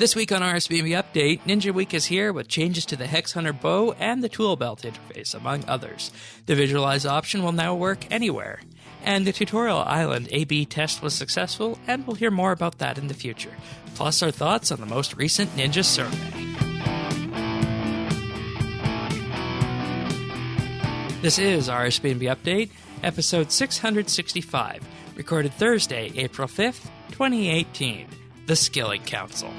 This week on RSBANDB Update, Ninja Week is here with changes to the Hexhunter bow and the Toolbelt interface, among others. The visualise option will now work anywhere. And the tutorial island A/B test was successful, and we'll hear more about that in the future. Plus our thoughts on the most recent Ninja survey. This is RSBANDB Update, episode 665, recorded Thursday, April 5th, 2018. The Skilling Council.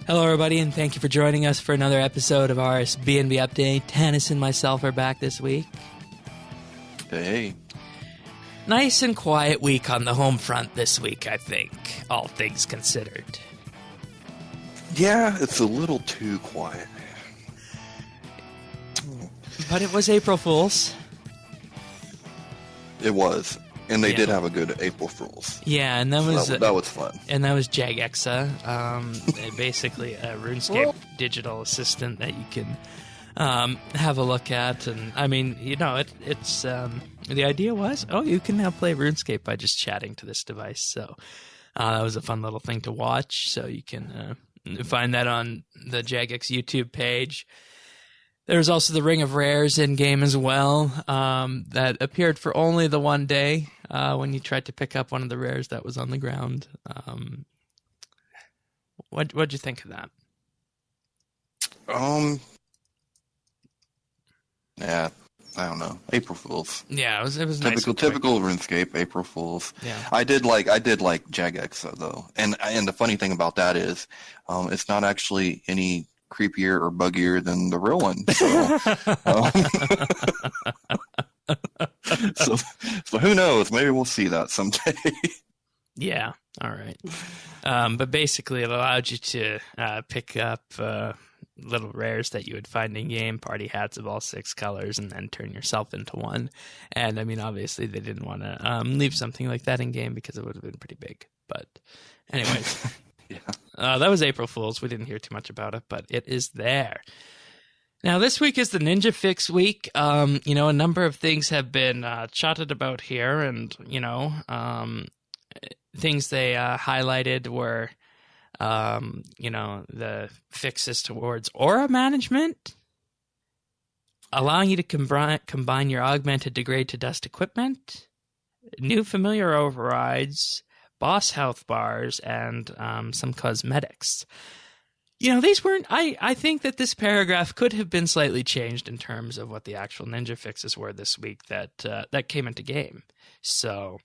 Hello, everybody, and thank you for joining us for another episode of RSBANDB Update. Tannis and myself are back this week. Hey. Nice and quiet week on the home front this week, I think, all things considered. Yeah, it's a little too quiet. But it was April Fool's. It was. And they did have a good April Fool's. Yeah, and that was fun. And that was Jagexa, basically a RuneScape digital assistant that you can have a look at. And I mean, you know, it's the idea was, you can now play RuneScape by just chatting to this device. So that was a fun little thing to watch. So you can find that on the Jagex YouTube page. There's also the Ring of Rares in-game as well that appeared for only the one day when you tried to pick up one of the rares that was on the ground. What'd you think of that? Yeah, I don't know. April Fools. Yeah, it was nice. Typical RuneScape April Fools. Yeah. I did like Jagex though, and the funny thing about that is, it's not actually any creepier or buggier than the real one. So who knows? Maybe we'll see that someday. Yeah. All right. But basically, it allowed you to pick up little rares that you would find in game, party hats of all 6 colors, and then turn yourself into one. And I mean, obviously, they didn't want to leave something like that in game because it would have been pretty big. But anyways. Yeah. That was April Fool's. We didn't hear too much about it, but it is there. Now, this week is the Ninja Fix week. A number of things have been chatted about here, and, things they highlighted were, the fixes towards aura management, allowing you to combine your augmented degrade to dust equipment, new familiar overrides, boss health bars, and some cosmetics. These weren't... I think that this paragraph could have been slightly changed in terms of what the actual Ninja fixes were this week that came into game. So,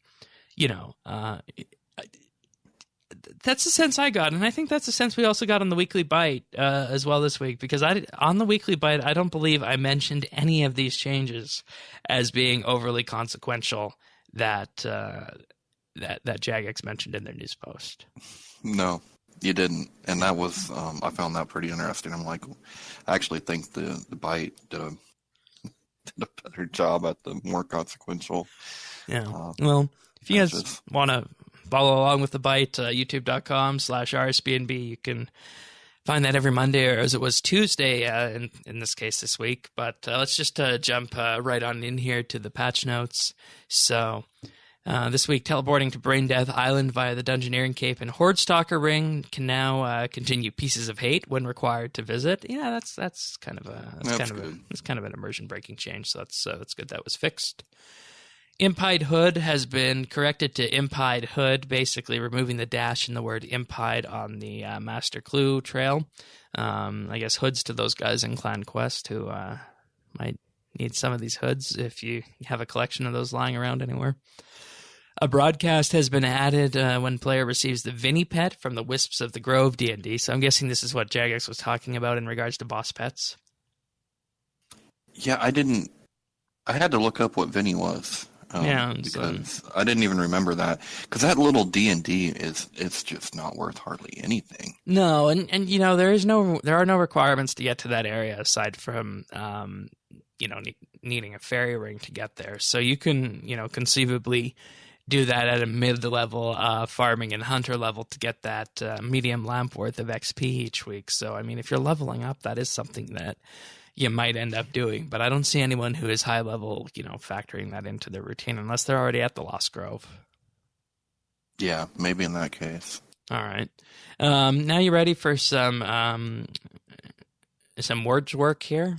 that's the sense I got, and I think that's the sense we also got on the Weekly Bite as well this week, because on the Weekly Bite, I don't believe I mentioned any of these changes as being overly consequential that Jagex mentioned in their news post. No, you didn't, and that was I found that pretty interesting. I'm like, I actually think the Bite did a better job at the more consequential. Yeah. Well, if you guys want to follow along with the Bite, youtube.com/RSBANDB, you can find that every Monday, or as it was Tuesday in this case this week. But let's just jump right on in here to the patch notes. So this week, teleporting to Brain Death Island via the Dungeoneering Cape and Horde Stalker Ring can now continue Pieces of Hate when required to visit. Yeah, that's kind of an immersion breaking change. So that's good. That was fixed. Impied Hood has been corrected to Impied Hood, basically removing the dash in the word Impied on the Master Clue trail. I guess hoods to those guys in Clan Quest who might need some of these hoods if you have a collection of those lying around anywhere. A broadcast has been added when player receives the Vinny pet from the Wisps of the Grove D&D. So I'm guessing this is what Jagex was talking about in regards to boss pets. Yeah, I had to look up what Vinny was. Because I didn't even remember that. Because that little D&D it's just not worth hardly anything. No, and there are no requirements to get to that area aside from needing a fairy ring to get there. So you can conceivably do that at a mid-level farming and hunter level to get that medium lamp worth of XP each week. So I mean, if you're leveling up, that is something that you might end up doing. But I don't see anyone who is high level, factoring that into their routine unless they're already at the Lost Grove. Yeah, maybe in that case. All right. Now you ready for some words work here?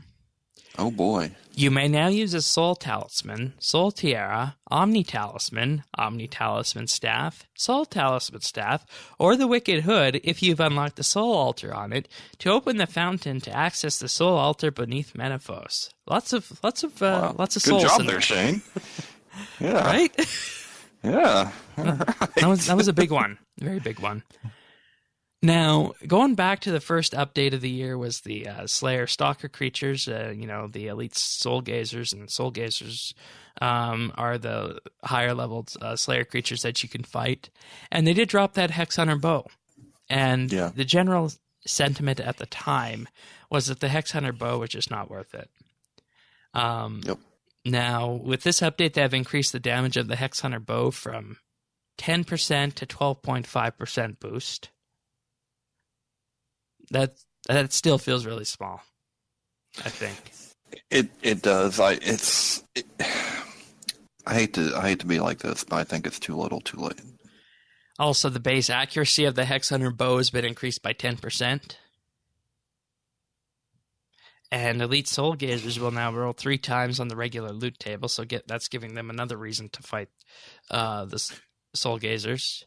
Oh boy. You may now use a Soul Talisman, Soul Tiara, Omni Talisman Staff, Soul Talisman Staff, or the Wicked Hood if you've unlocked the Soul Altar on it to open the fountain to access the Soul Altar beneath Menaphos. Lots of Wow. souls. Good job in there, Shane. Yeah. Right? Yeah. All right. That was a big one. A very big one. Now, going back to the first update of the year was the Slayer Stalker creatures. The elite Soul Gazers, and Soul Gazers are the higher leveled Slayer creatures that you can fight. And they did drop that Hexhunter bow. And the general sentiment at the time was that the Hexhunter bow was just not worth it. Yep. Now, with this update, they have increased the damage of the Hexhunter bow from 10% to 12.5% boost. That still feels really small, I think. It does. I hate to be like this, but I think it's too little, too late. Also, the base accuracy of the Hexhunter bow has been increased by 10%. And Elite Soul Gazers will now roll 3 times on the regular loot table, so that's giving them another reason to fight the Soul Gazers.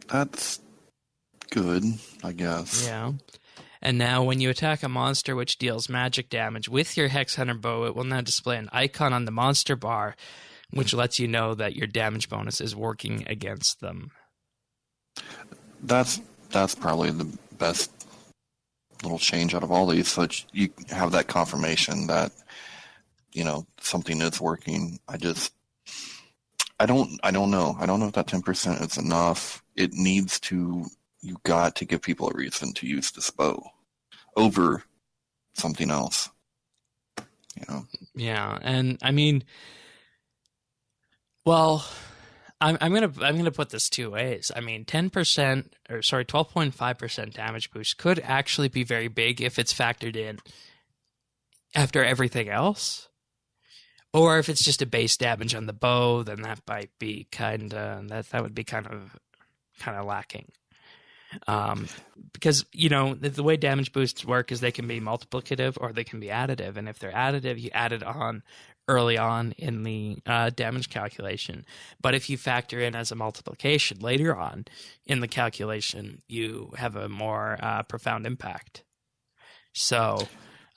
That's good, I guess. Yeah. And now when you attack a monster which deals magic damage with your Hexhunter bow, it will now display an icon on the monster bar, which lets you know that your damage bonus is working against them. That's probably the best little change out of all these, so you have that confirmation that something is working. I don't know. I don't know if that 10% is enough. You got to give people a reason to use this bow over something else. Yeah, and I mean, well, I'm gonna put this 2 ways. I mean, 12.5% damage boost could actually be very big if it's factored in after everything else. Or if it's just a base damage on the bow, then that might be that would be kind of lacking. Because the way damage boosts work is they can be multiplicative or they can be additive, and if they're additive, you add it on early on in the damage calculation. But if you factor in as a multiplication later on in the calculation, you have a more profound impact. So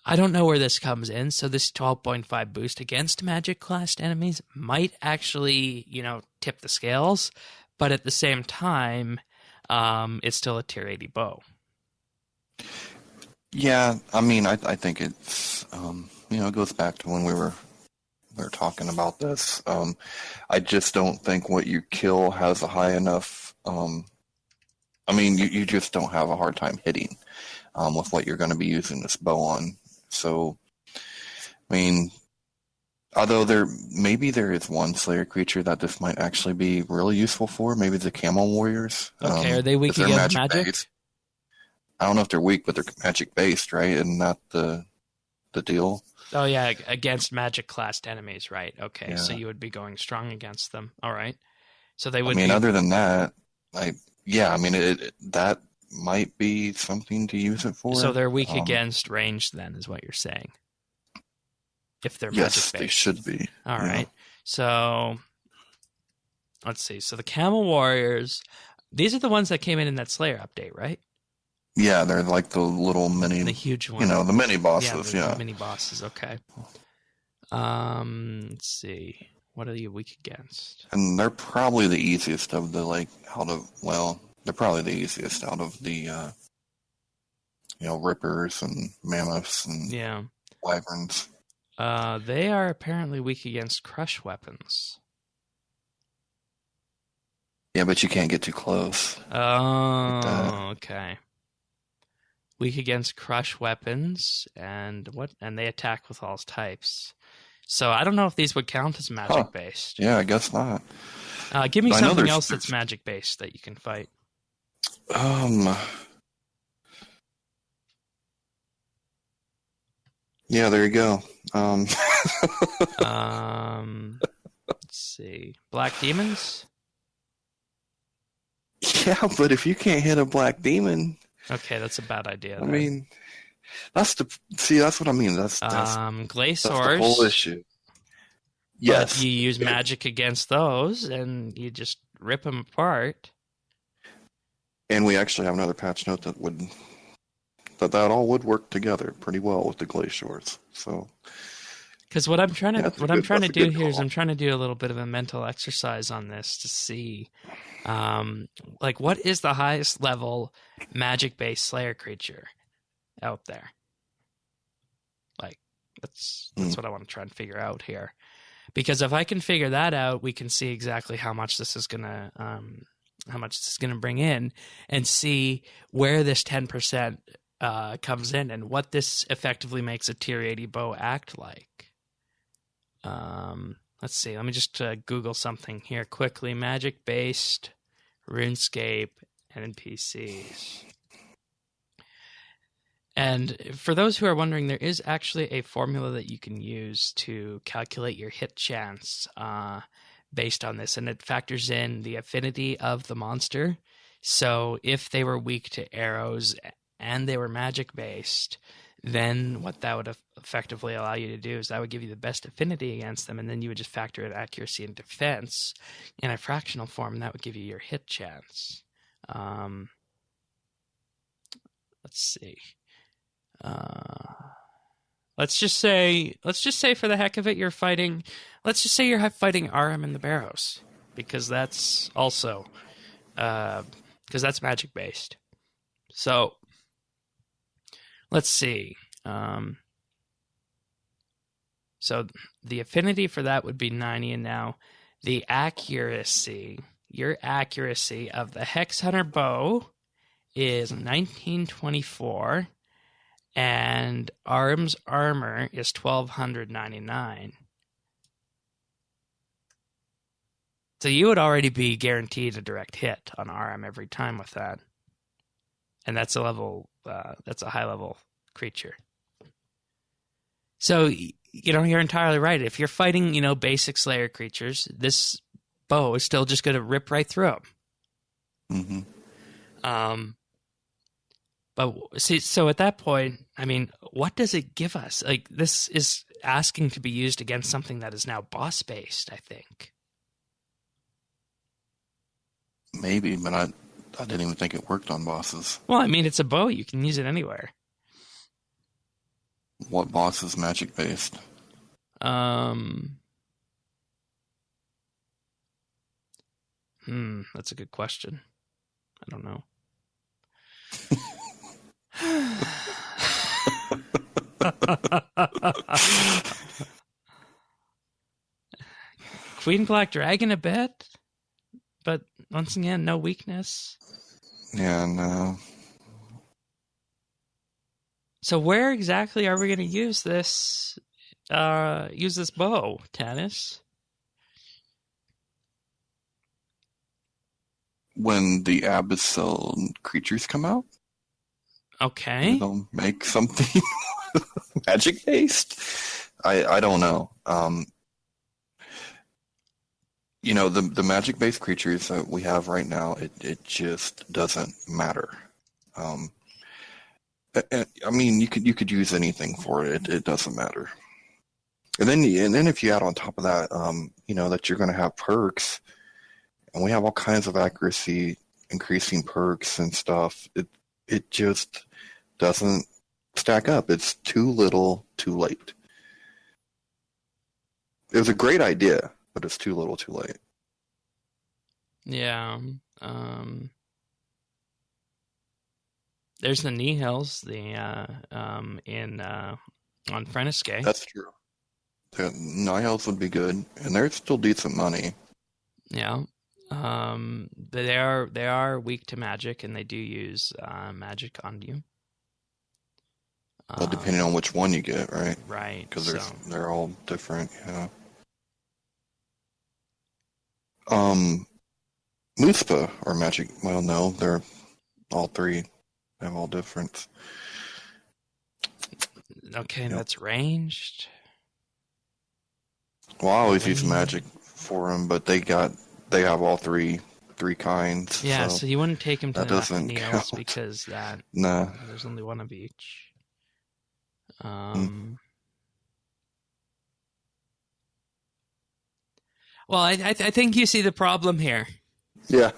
I don't know where this comes in. So this 12.5 boost against magic classed enemies might actually, tip the scales, but at the same time, it's still a tier 80 bow. Yeah, I mean, I think it's it goes back to when we were talking about this. I just don't think what you kill has a high enough. You just don't have a hard time hitting with what you're going to be using this bow on. So, although there is one Slayer creature that this might actually be really useful for, maybe the Camel Warriors. Okay, are they weak against magic? Based. I don't know if they're weak, but they're magic based, right? Isn't that the deal? Oh yeah, against magic classed enemies, right? Okay, yeah. So you would be going strong against them. All right. So they would. Other than that, that might be something to use it for. So they're weak against range, then, is what you're saying. If they're magic based. Yes, they should be. All right. So let's see. So the Camel Warriors, these are the ones that came in that Slayer update, right? Yeah, they're like the little mini, the huge ones. The mini bosses. Yeah, the mini bosses. Okay. Let's see. What are you weak against? And they're probably the easiest of the they're probably the easiest out of the rippers and mammoths and wyverns. They are apparently weak against crush weapons. Yeah, but you can't get too close. Oh, okay. Weak against crush weapons, and they attack with all types. So I don't know if these would count as magic based. Yeah, I guess not. Give me something else that's magic based that you can fight. Yeah, there you go. Let's see. Black Demons? Yeah, but if you can't hit a black demon, Okay, that's a bad idea I then. mean, that's what I mean. That's the whole Glaciors. issue. But Yes. you use magic against those, and you just rip them apart. And we actually have another patch note that all would work together pretty well with the glaciers. So, because what I'm trying to do here is call. I'm trying to do a little bit of a mental exercise on this to see, like, what is the highest level magic-based Slayer creature out there? Like, that's what I want to try and figure out here. Because if I can figure that out, we can see exactly how much this is gonna bring in, and see where this 10% comes in, and what this effectively makes a tier 80 bow act like. Let's see. Let me just Google something here quickly. Magic-based RuneScape NPCs. And for those who are wondering, there is actually a formula that you can use to calculate your hit chance based on this, and it factors in the affinity of the monster. So if they were weak to arrows and they were magic-based, then what that would effectively allow you to do is that would give you the best affinity against them, and then you would just factor in accuracy and defense in a fractional form, and that would give you your hit chance. Let's see. Let's just say for the heck of it, you're fighting Aram and the Barrows, because that's also because that's magic based. So let's see. So the affinity for that would be 90, and now the accuracy, your accuracy of the Hexhunter bow is 1924, and Aram's armor is 1299. So you would already be guaranteed a direct hit on Aram every time with that, and that's a high level creature. So, you're entirely right. If you're fighting, basic Slayer creatures, this bow is still just going to rip right through them. Mm-hmm. But see, so at that point, I mean, what does it give us? Like, this is asking to be used against something that is now boss based, I think. Maybe, but I didn't even think it worked on bosses. Well, I mean, it's a bow. You can use it anywhere. What boss is magic based? That's a good question. I don't know. Queen Black Dragon a bit, but once again, no weakness. Yeah, no. So where exactly are we going to use this bow, Tanis? When the abyssal creatures come out? Okay. They'll make something magic based? I don't know. The magic based creatures that we have right now, it just doesn't matter. I mean, you could use anything for it. It doesn't matter. And then if you add on top of that, that you're going to have perks, and we have all kinds of accuracy increasing perks and stuff. It just doesn't stack up. It's too little, too late. It was a great idea, but it's too little, too late. Yeah. There's the Nihils, on Frenesque. That's true. The Nihils would be good, and they're still decent money. Yeah. They are weak to magic, and they do use magic on you. Well, depending on which one you get, right? Right. Because they're all different, yeah. Muspa or magic. Well, no, they're all three. They have all different. Okay, that's ranged. Well, I always use magic for them, but they have all three kinds. Yeah, so you wouldn't take him to that doesn't anything else because there's only one of each. Well, I think you see the problem here. Yeah.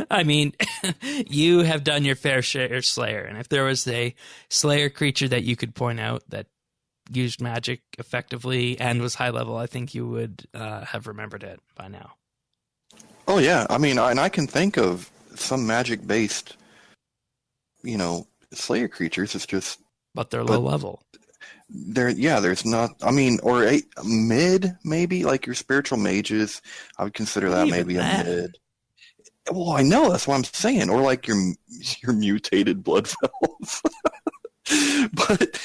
I mean, you have done your fair share of Slayer, and if there was a Slayer creature that you could point out that used magic effectively and was high level, I think you would have remembered it by now. Oh yeah, I mean, and I can think of some magic-based, Slayer creatures. It's just, but they're low level. There's not. I mean, or a mid maybe, like your spiritual mages. I would consider that maybe a mid. Well, I know, that's what I'm saying. Or like your mutated blood fells. But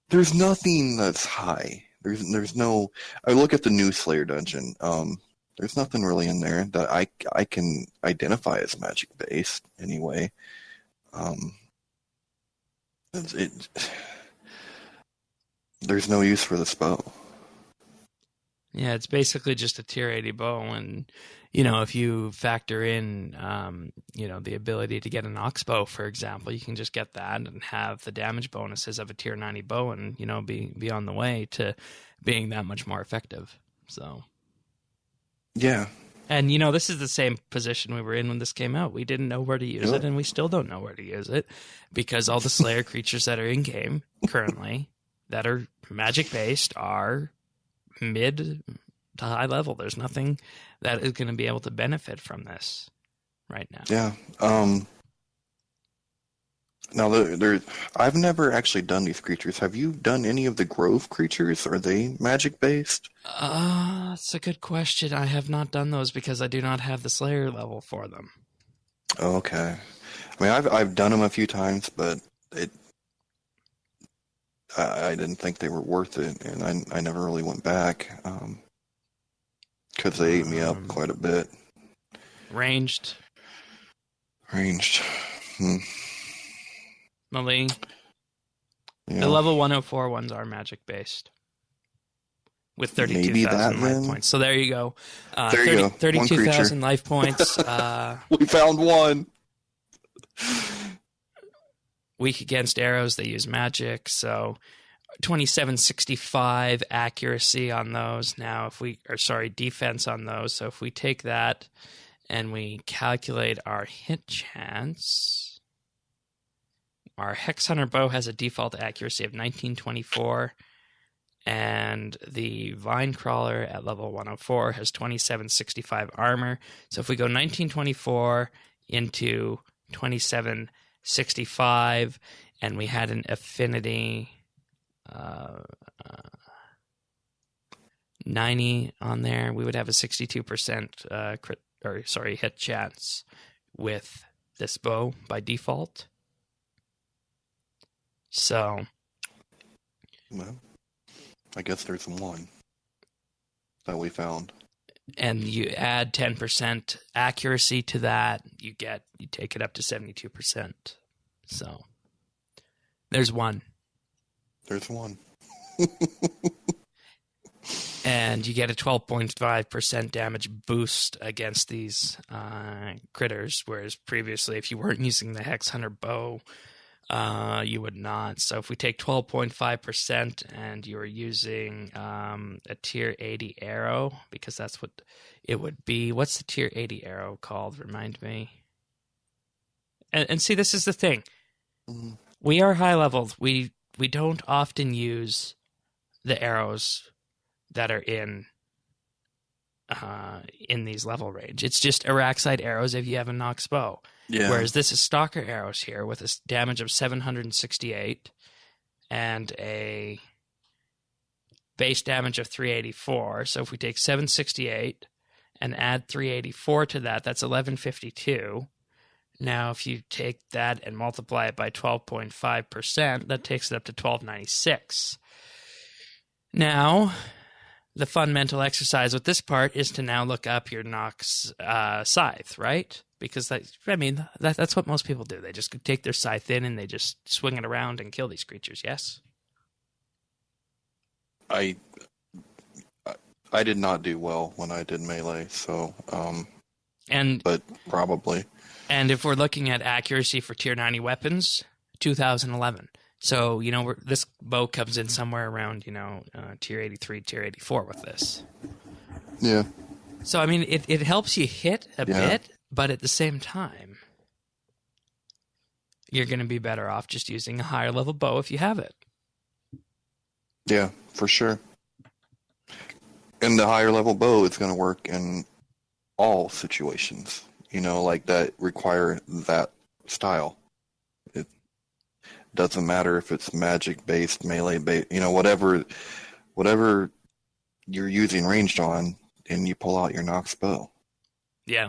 there's nothing that's high. There's no. I look at the new Slayer dungeon. There's nothing really in there that I can identify as magic based anyway. There's no use for this bow. Yeah, it's basically just a tier 80 bow, and if you factor in the ability to get an ox bow, for example, you can just get that and have the damage bonuses of a tier 90 bow, and be on the way to being that much more effective. So yeah. And this is the same position we were in when this came out. We didn't know where to use it, and we still don't know where to use it, because all the Slayer creatures that are in game currently that are magic based are mid to high level. There's nothing that is going to be able to benefit from this right now. Yeah. Now, I've never actually done these creatures. Have you done any of the Grove creatures? Are they magic based? That's a good question. I have not done those because I do not have the Slayer level for them. Okay. I mean, I've done them a few times, but I didn't think they were worth it, and I never really went back because they ate me up quite a bit. Ranged. Malie. Yeah. The level 104 ones are magic based with 32,000 life points. So there you go. 32,000 life points. We found one. Weak against arrows, they use magic, so 2765 accuracy on those. Now, defense on those. So if we take that and we calculate our hit chance, our Hexhunter bow has a default accuracy of 1924, and the Vine Crawler at level 104 has 2765 armor. So if we go 1924 into 2765, and we had an affinity 90 on there, we would have a 62% hit chance with this bow by default. So, well, I guess there's one that we found. And you add 10% accuracy to that, you take it up to 72%. So, there's one. There's one. And you get a 12.5% damage boost against these critters, whereas previously, if you weren't using the Hexhunter bow, you would not. So if we take 12.5% and you're using a tier 80 arrow, because that's what it would be. What's the tier 80 arrow called? Remind me. And see, this is the thing. Mm-hmm. We are high leveled. We don't often use the arrows that are in these level range. It's just Araxide arrows if you have a Nox bow. Yeah. Whereas this is Stalker arrows here with a damage of 768 and a base damage of 384. So if we take 768 and add 384 to that, that's 1152. Now, if you take that and multiply it by 12.5%, that takes it up to 1296. Now, the fun mental exercise with this part is to now look up your Nox scythe, right? Because that's what most people do. They just take their scythe in and they just swing it around and kill these creatures, yes? I I did not do well when I did Melee, so but probably. And if we're looking at accuracy for tier 90 weapons, 2011. So, this bow comes in somewhere around, tier 83, tier 84 with this. Yeah. So, I mean, it helps you hit a bit, but at the same time, you're going to be better off just using a higher level bow if you have it. Yeah, for sure. And the higher level bow is going to work in all situations, like that require that style. It doesn't matter if it's magic based, melee based, whatever you're using ranged on, and you pull out your Nox bow. Yeah.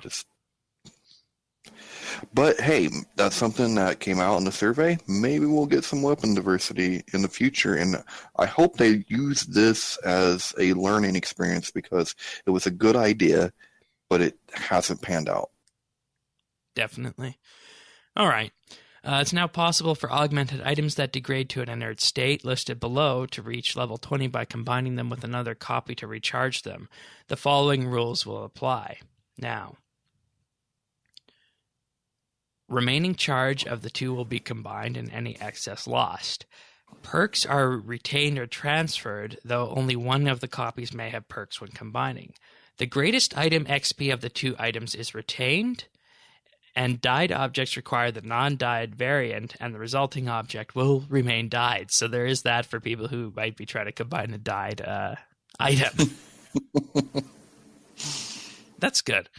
But hey, that's something that came out in the survey. Maybe we'll get some weapon diversity in the future, and I hope they use this as a learning experience because it was a good idea, but it hasn't panned out. Definitely. All right. It's now possible for augmented items that degrade to an inert state listed below to reach level 20 by combining them with another copy to recharge them. The following rules will apply. Now, remaining charge of the two will be combined and any excess lost. Perks are retained or transferred, though only one of the copies may have perks when combining. The greatest item XP of the two items is retained, and dyed objects require the non-dyed variant, and the resulting object will remain dyed. So there is that for people who might be trying to combine a dyed item. That's good.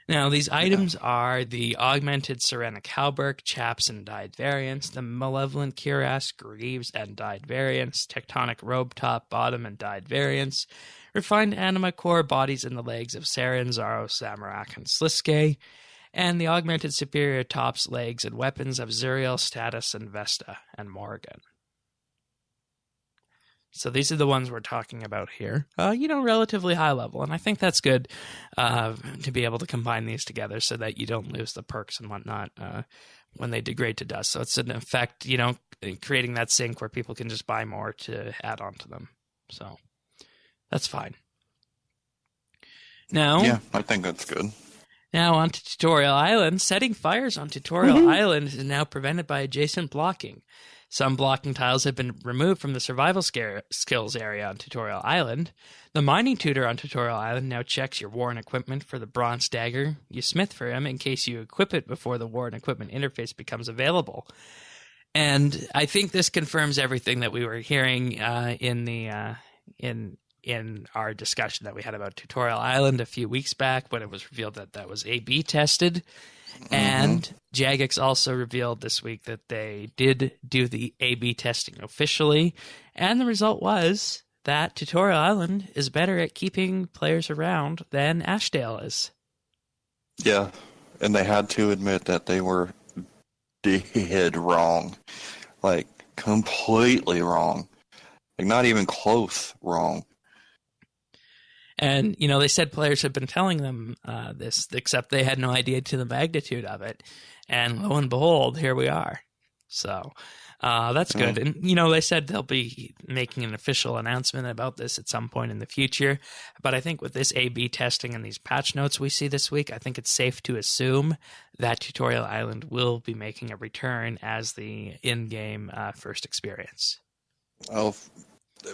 Now, these items are the Augmented Ceramic Halberg, Chaps and dyed variants, the Malevolent Cuirass, Greaves and dyed variants, Tectonic Robe Top, Bottom and dyed variants, Refined Anima Core, Bodies and the Legs of Saren, Zaro, Samarak, and Sliske, and the Augmented Superior Tops, Legs, and Weapons of Zuriel, Status, and Vesta, and Morgan. So these are the ones we're talking about here. Relatively high level, and I think that's good to be able to combine these together so that you don't lose the perks and whatnot when they degrade to dust. So it's in effect, creating that sync where people can just buy more to add on to them. So that's fine. Now, yeah, I think that's good. Now on to Tutorial Island. Setting fires on Tutorial Island is now prevented by adjacent blocking. Some blocking tiles have been removed from the survival skills area on Tutorial Island. The mining tutor on Tutorial Island now checks your war and equipment for the bronze dagger you smith for him in case you equip it before the war and equipment interface becomes available. And I think this confirms everything that we were hearing in our discussion that we had about Tutorial Island a few weeks back when it was revealed that that was A/B tested. And Jagex also revealed this week that they did do the A/B testing officially, and the result was that Tutorial Island is better at keeping players around than Ashdale is. Yeah, and they had to admit that they were dead wrong. Like, completely wrong. Like, not even close wrong. And, they said players had been telling them this, except they had no idea to the magnitude of it. And lo and behold, here we are. So that's good. And, they said they'll be making an official announcement about this at some point in the future. But I think with this A/B testing and these patch notes we see this week, I think it's safe to assume that Tutorial Island will be making a return as the in-game first experience. Oh,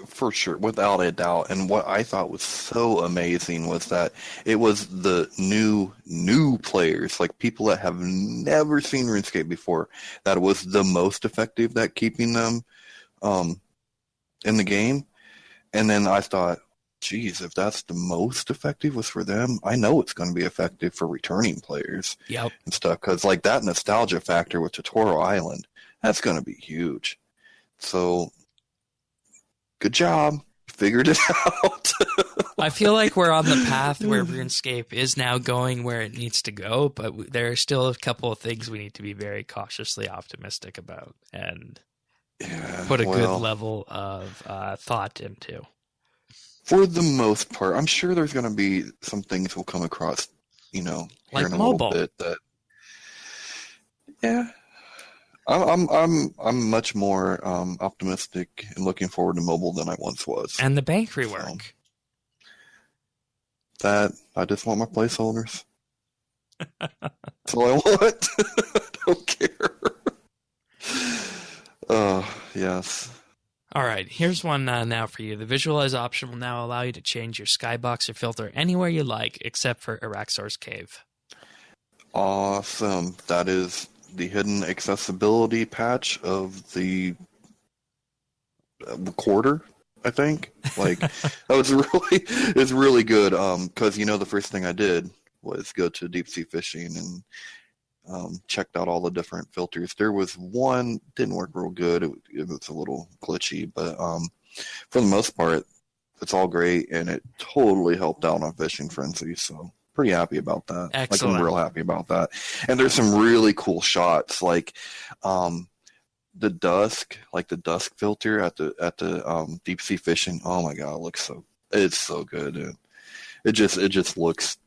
for sure, without a doubt. And what I thought was so amazing was that it was the new players, like people that have never seen RuneScape before, that was the most effective at keeping them in the game. And then I thought, geez, if that's the most effective was for them, I know it's going to be effective for returning players and stuff. Because like that nostalgia factor with Tutorial Island, that's going to be huge. So good job. Figured it out. I feel like we're on the path where RuneScape is now going where it needs to go, but there are still a couple of things we need to be very cautiously optimistic about and put a good level of thought into. For the most part, I'm sure there's going to be some things we'll come across, here like in a mobile. little bit that, I'm much more optimistic and looking forward to mobile than I once was. And the bank rework. That I just want my placeholders. That's all I want. I don't care. Yes. All right, here's one now for you. The visualize option will now allow you to change your skybox or filter anywhere you like, except for Araxor's Cave. Awesome. That is the hidden accessibility patch of the quarter, I think. Like, it's really good. Because the first thing I did was go to deep sea fishing and checked out all the different filters. There was one didn't work real good. It was a little glitchy, but for the most part, it's all great, and it totally helped out on Fishing Frenzy. So pretty happy about that. Excellent. Like, I'm real happy about that. And there's some really cool shots, like the dusk filter at the deep sea fishing. Oh my god, it's so good. And it just looks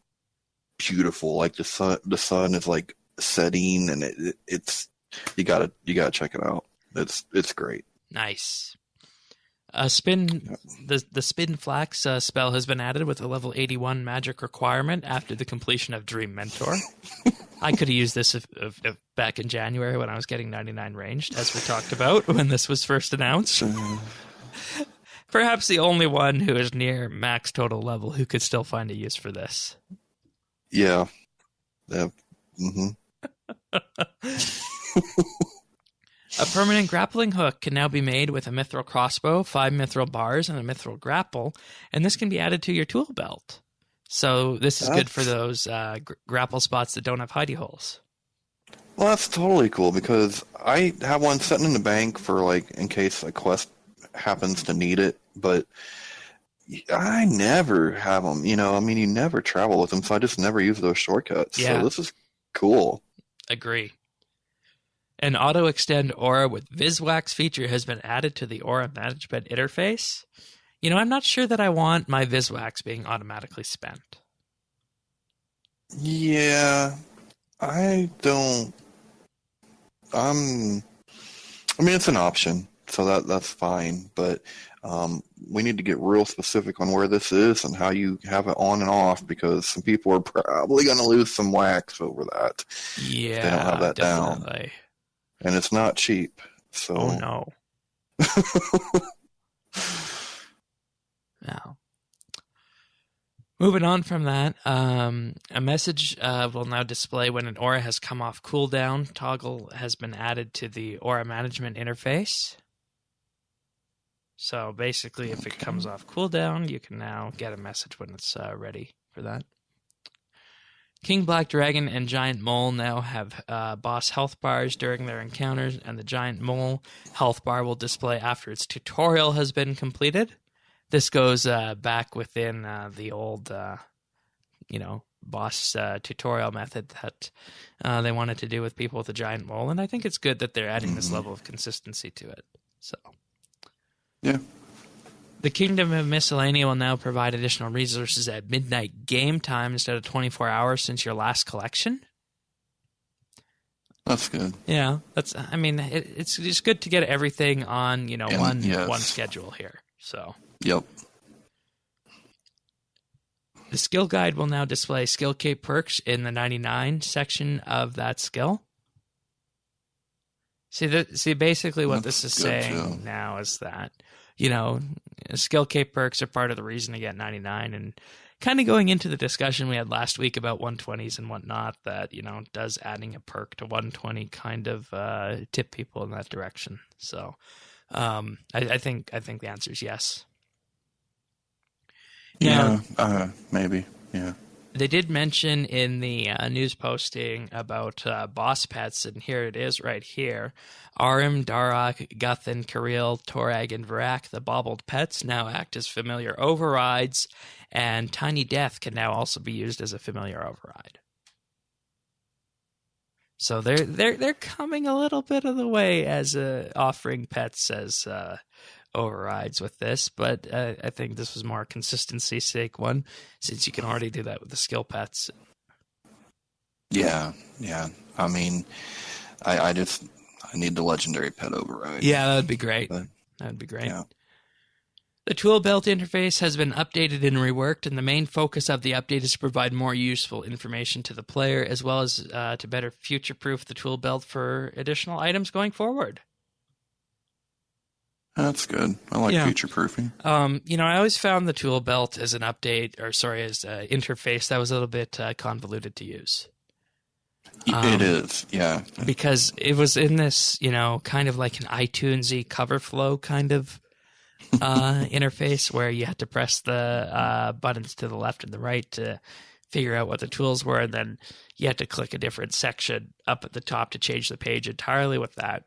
beautiful. Like the sun is like setting, and it's you gotta check it out. It's great. Nice. The spin flax spell has been added with a level 81 magic requirement after the completion of Dream Mentor. I could have used this if back in January when I was getting 99 ranged, as we talked about when this was first announced. Perhaps the only one who is near max total level who could still find a use for this. Yeah. Mm-hmm. A permanent grappling hook can now be made with a mithril crossbow, 5 mithril bars, and a mithril grapple, and this can be added to your tool belt. So this is good for those grapple spots that don't have hidey holes. Well, that's totally cool, because I have one sitting in the bank for, like, in case a quest happens to need it, but I never have them, you never travel with them, so I just never use those shortcuts. Yeah. So this is cool. Agree. An auto-extend aura with Viswax feature has been added to the aura management interface. I'm not sure that I want my Viswax being automatically spent. Yeah, I don't. It's an option, so that's fine, but we need to get real specific on where this is and how you have it on and off, because some people are probably going to lose some wax over that. Yeah, they don't have that definitely down. And it's not cheap. So. Oh, no. Now, moving on from that, a message will now display when an aura has come off cooldown. Toggle has been added to the aura management interface. So basically, if it comes off cooldown, you can now get a message when it's ready for that. King Black Dragon and Giant Mole now have boss health bars during their encounters, and the Giant Mole health bar will display after its tutorial has been completed. This goes back within the old, boss tutorial method that they wanted to do with people with the Giant Mole, and I think it's good that they're adding this level of consistency to it. So, yeah. The Kingdom of Miscellania will now provide additional resources at midnight game time instead of 24 hours since your last collection. That's good. Yeah, it's just good to get everything on, one schedule here. So. Yep. The skill guide will now display skill cape perks in the 99 section of that skill. See, basically what this is saying now is that, skill cape perks are part of the reason to get 99, and kind of going into the discussion we had last week about 120s and whatnot, that, does adding a perk to 120 kind of tip people in that direction. So I think the answer is yes. Yeah, maybe, yeah. They did mention in the news posting about boss pets, and here it is right here. Arim, Darak, Guthan, Kirill, Torag, and Varak, the baubled pets, now act as familiar overrides, and Tiny Death can now also be used as a familiar override. So they're coming a little bit of the way as offering pets as overrides with this, but I think this was more consistency's sake one, since you can already do that with the skill pets. Yeah. I I need the legendary pet override. Yeah, that would be great. That would be great. Yeah. The Toolbelt interface has been updated and reworked, and the main focus of the update is to provide more useful information to the player, as well as to better future-proof the Toolbelt for additional items going forward. That's good. I like future-proofing. I always found the Toolbelt as an update, as an interface that was a little bit convoluted to use. It is, yeah. Because it was in this, kind of like an iTunes-y cover flow kind of interface where you had to press the buttons to the left and the right to figure out what the tools were, and then you had to click a different section up at the top to change the page entirely with that.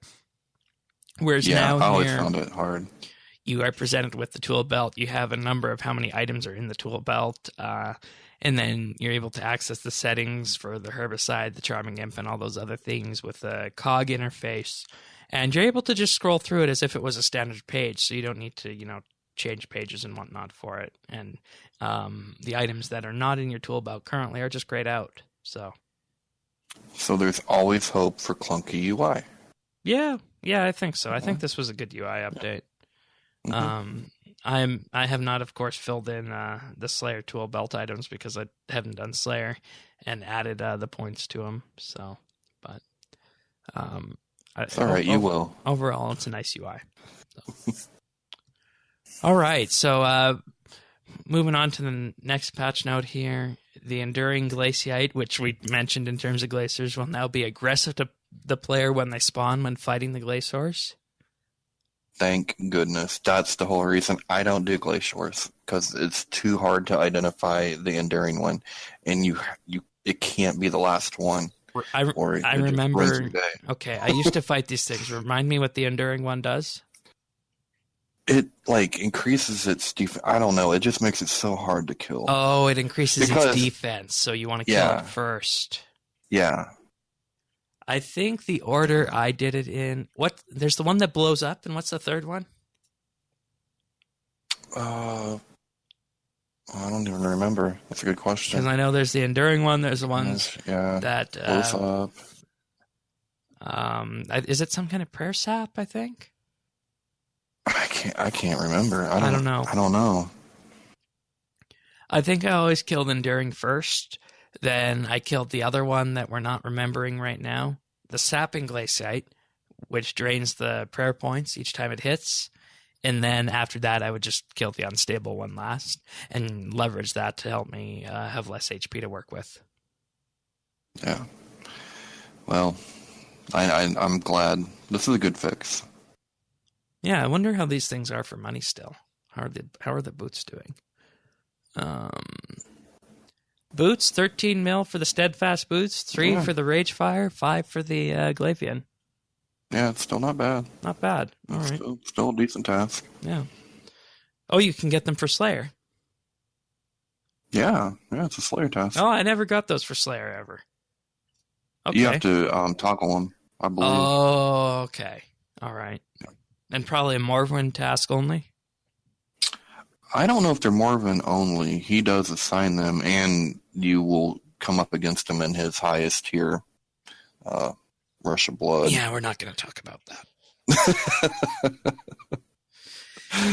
Whereas now I always found it hard. You are presented with the tool belt. You have a number of how many items are in the tool belt, and then you're able to access the settings for the herbicide, the charming imp, and all those other things with a cog interface. And you're able to just scroll through it as if it was a standard page, so you don't need to, change pages and whatnot for it. And the items that are not in your tool belt currently are just grayed out. So there's always hope for clunky UI. Yeah, I think so. I think this was a good UI update. I have not, of course, filled in the Slayer tool belt items because I haven't done Slayer and added the points to them. So, but it's all right. You will. Overall, it's a nice UI. So. All right. So, moving on to the next patch note here, the Enduring Glaciate, which we mentioned in terms of glaciers, will now be aggressive to the player when they spawn when fighting the glaciers. Thank goodness. That's the whole reason I don't do glaciers, because it's too hard to identify the enduring one, and it can't be the last one. I remember. Okay, I used to fight these things. Remind me what the enduring one does. It increases its defense. I don't know. It just makes it so hard to kill. Oh, it increases its defense, so you want to kill it first. Yeah. I think the order I did it in... There's the one that blows up, and what's the third one? I don't even remember. That's a good question. Because I know there's the enduring one. There's the ones that... blows up. Is it some kind of prayer sap, I think? I can't remember. I don't know. I don't know. I think I always killed enduring first. Then I killed the other one that we're not remembering right now, the Sapping Glaciate, which drains the prayer points each time it hits. And then after that, I would just kill the unstable one last and leverage that to help me have less HP to work with. Yeah. Well, I'm glad. This is a good fix. Yeah, I wonder how these things are for money still. How are the boots doing? Boots, 13 mil for the Steadfast boots, 3 for the Ragefire, 5 for the Glavian. Yeah, it's still not bad. Not bad. All right. Still a decent task. Yeah. Oh, you can get them for Slayer. Yeah, it's a Slayer task. Oh, I never got those for Slayer ever. Okay. You have to toggle them, I believe. Oh, okay. All right. Yeah. And probably a Morrowind task only? I don't know if they're Morrowind only. He does assign them, and you will come up against him in his highest tier, Rush of Blood. Yeah, we're not going to talk about that.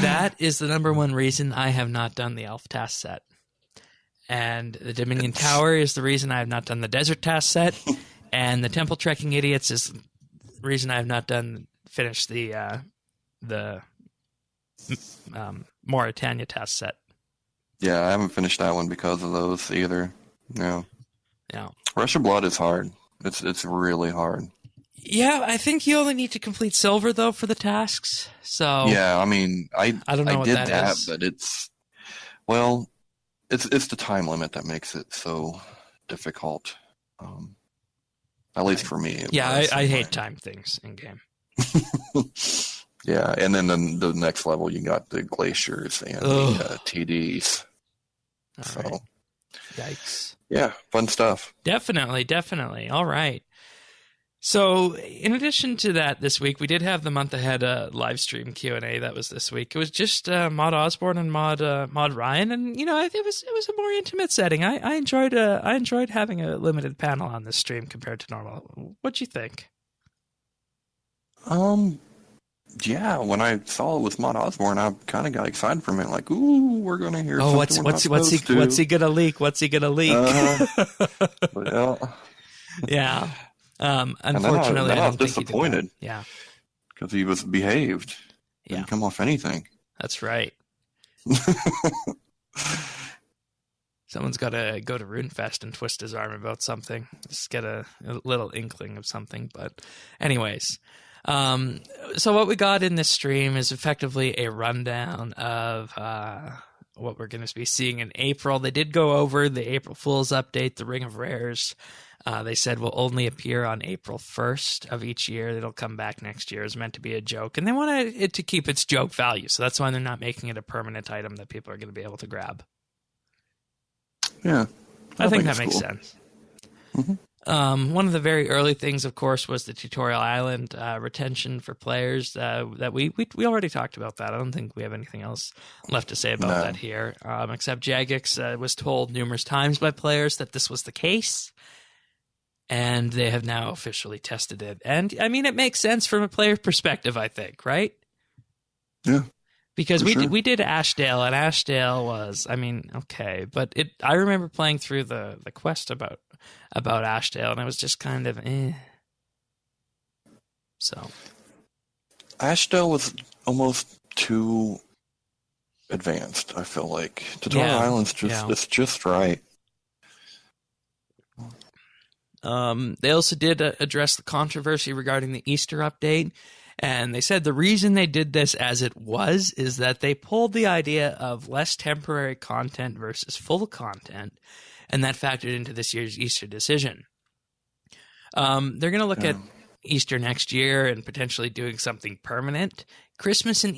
That is the number one reason I have not done the Elf task set. And the Dominion Tower is the reason I have not done the Desert task set. And the Temple Trekking Idiots is the reason I have not finished the Mauritania task set. Yeah, I haven't finished that one because of those either. No. Yeah. Rush of Blood is hard. It's really hard. Yeah, I think you only need to complete silver though for the tasks. So yeah, I mean, I don't know I what did that is. But it's the time limit that makes it so difficult. At least for me. Yeah, I hate time things in game. Yeah, and then the next level you got the glaciers and the TDs. All right. Yikes. Yeah, fun stuff. Definitely. All right. So, in addition to that, this week we did have the month ahead live stream Q&A. That was this week. It was just Mod Osborne and Mod Ryan, and it was a more intimate setting. I enjoyed having a limited panel on this stream compared to normal. What'd you think? Yeah, when I saw it was Maud Osborne, I kind of got excited from it. Like, ooh, we're gonna hear something we're not supposed to. What's he gonna leak? What's he gonna leak? Well, yeah. Unfortunately, then I don't was think disappointed. He did that. Yeah, because he was behaved. Didn't come off anything. That's right. Someone's got to go to RuneFest and twist his arm about something. Just get a little inkling of something. But anyways, so what we got in this stream is effectively a rundown of what we're going to be seeing in April. They did go over the April Fool's update, the Ring of Rares. They said will only appear on April 1st of each year. It'll come back next year. It's meant to be a joke. And they want it to keep its joke value. So that's why they're not making it a permanent item that people are going to be able to grab. Yeah. I think that makes sense. Mm-hmm. One of the very early things, of course, was the tutorial island retention for players that we already talked about that. I don't think we have anything else left to say about that here, except Jagex was told numerous times by players that this was the case, and they have now officially tested it. And, I mean, it makes sense from a player perspective, I think, right? Yeah. Because we did Ashdale, and Ashdale was, I mean, okay, but I remember playing through the quest about Ashdale, and it was just kind of So Ashdale was almost too advanced, I feel like. Tutorial Island's it's just right. They also did address the controversy regarding the Easter update. And they said the reason they did this as it was is that they pulled the idea of less temporary content versus full content, and that factored into this year's Easter decision. They're going to look at Easter next year and potentially doing something permanent. Christmas and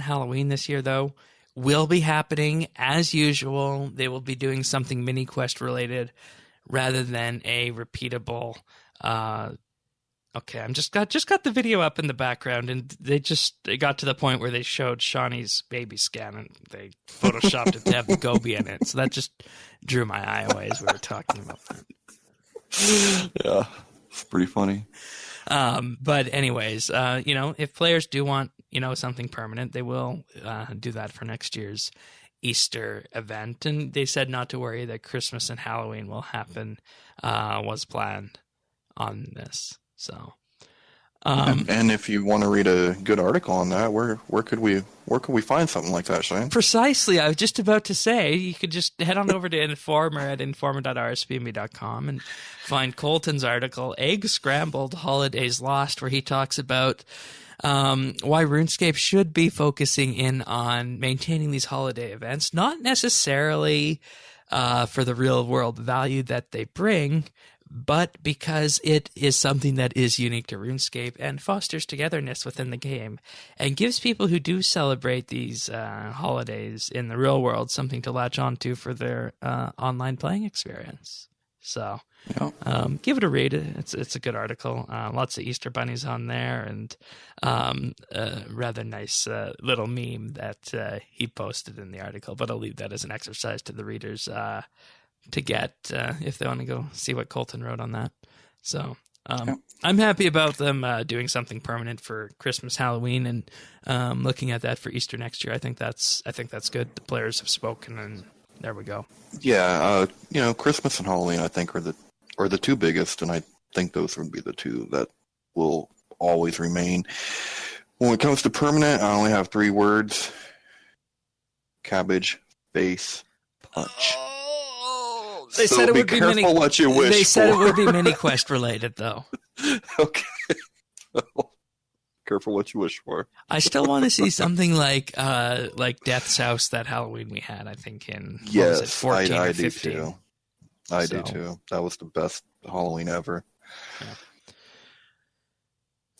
Halloween this year, though, will be happening as usual. They will be doing something mini quest related rather than a repeatable Okay, I'm just got the video up in the background, and they got to the point where they showed Shawnee's baby scan, and they photoshopped it to have the Gobi in it. So that just drew my eye away as we were talking about that. Yeah, it's pretty funny. But anyways, if players do want, something permanent, they will do that for next year's Easter event. And they said not to worry that Christmas and Halloween will happen, was planned on this. So, and if you want to read a good article on that, where could we find something like that, Shane? Precisely, I was just about to say you could just head on over to Informer at informer.rsbnb.com and find Colton's article "Egg Scrambled: Holidays Lost," where he talks about why RuneScape should be focusing in on maintaining these holiday events, not necessarily for the real world value that they bring, but because it is something that is unique to RuneScape and fosters togetherness within the game and gives people who do celebrate these holidays in the real world something to latch onto for their online playing experience. So give it a read. It's a good article. Lots of Easter bunnies on there, and a rather nice little meme that he posted in the article. But I'll leave that as an exercise to the readers to get if they want to go see what Colton wrote on that. So I'm happy about them doing something permanent for Christmas, Halloween, and looking at that for Easter next year. I think that's good. The players have spoken, and there we go. Yeah, Christmas and Halloween I think are the two biggest, and I think those would be the two that will always remain. When it comes to permanent, I only have 3 words: cabbage, face, punch. They said it would be careful what you wish They said for. it would be mini quest related, though. Okay. Careful what you wish for. I still want to see something like Death's House, that Halloween we had, I think, in 14 or 15. Do too. I do too. That was the best Halloween ever. Yeah.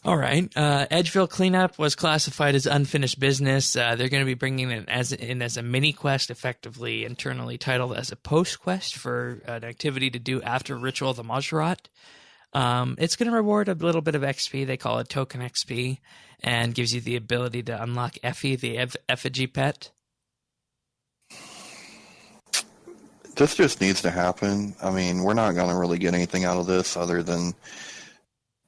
All right. Edgeville Cleanup was classified as unfinished business. They're going to be bringing it as a mini quest, effectively internally titled as a post quest for an activity to do after Ritual of the Mazharat. It's going to reward a little bit of XP. They call it token XP, and gives you the ability to unlock Effie, the effigy pet. This just needs to happen. I mean, we're not going to really get anything out of this other than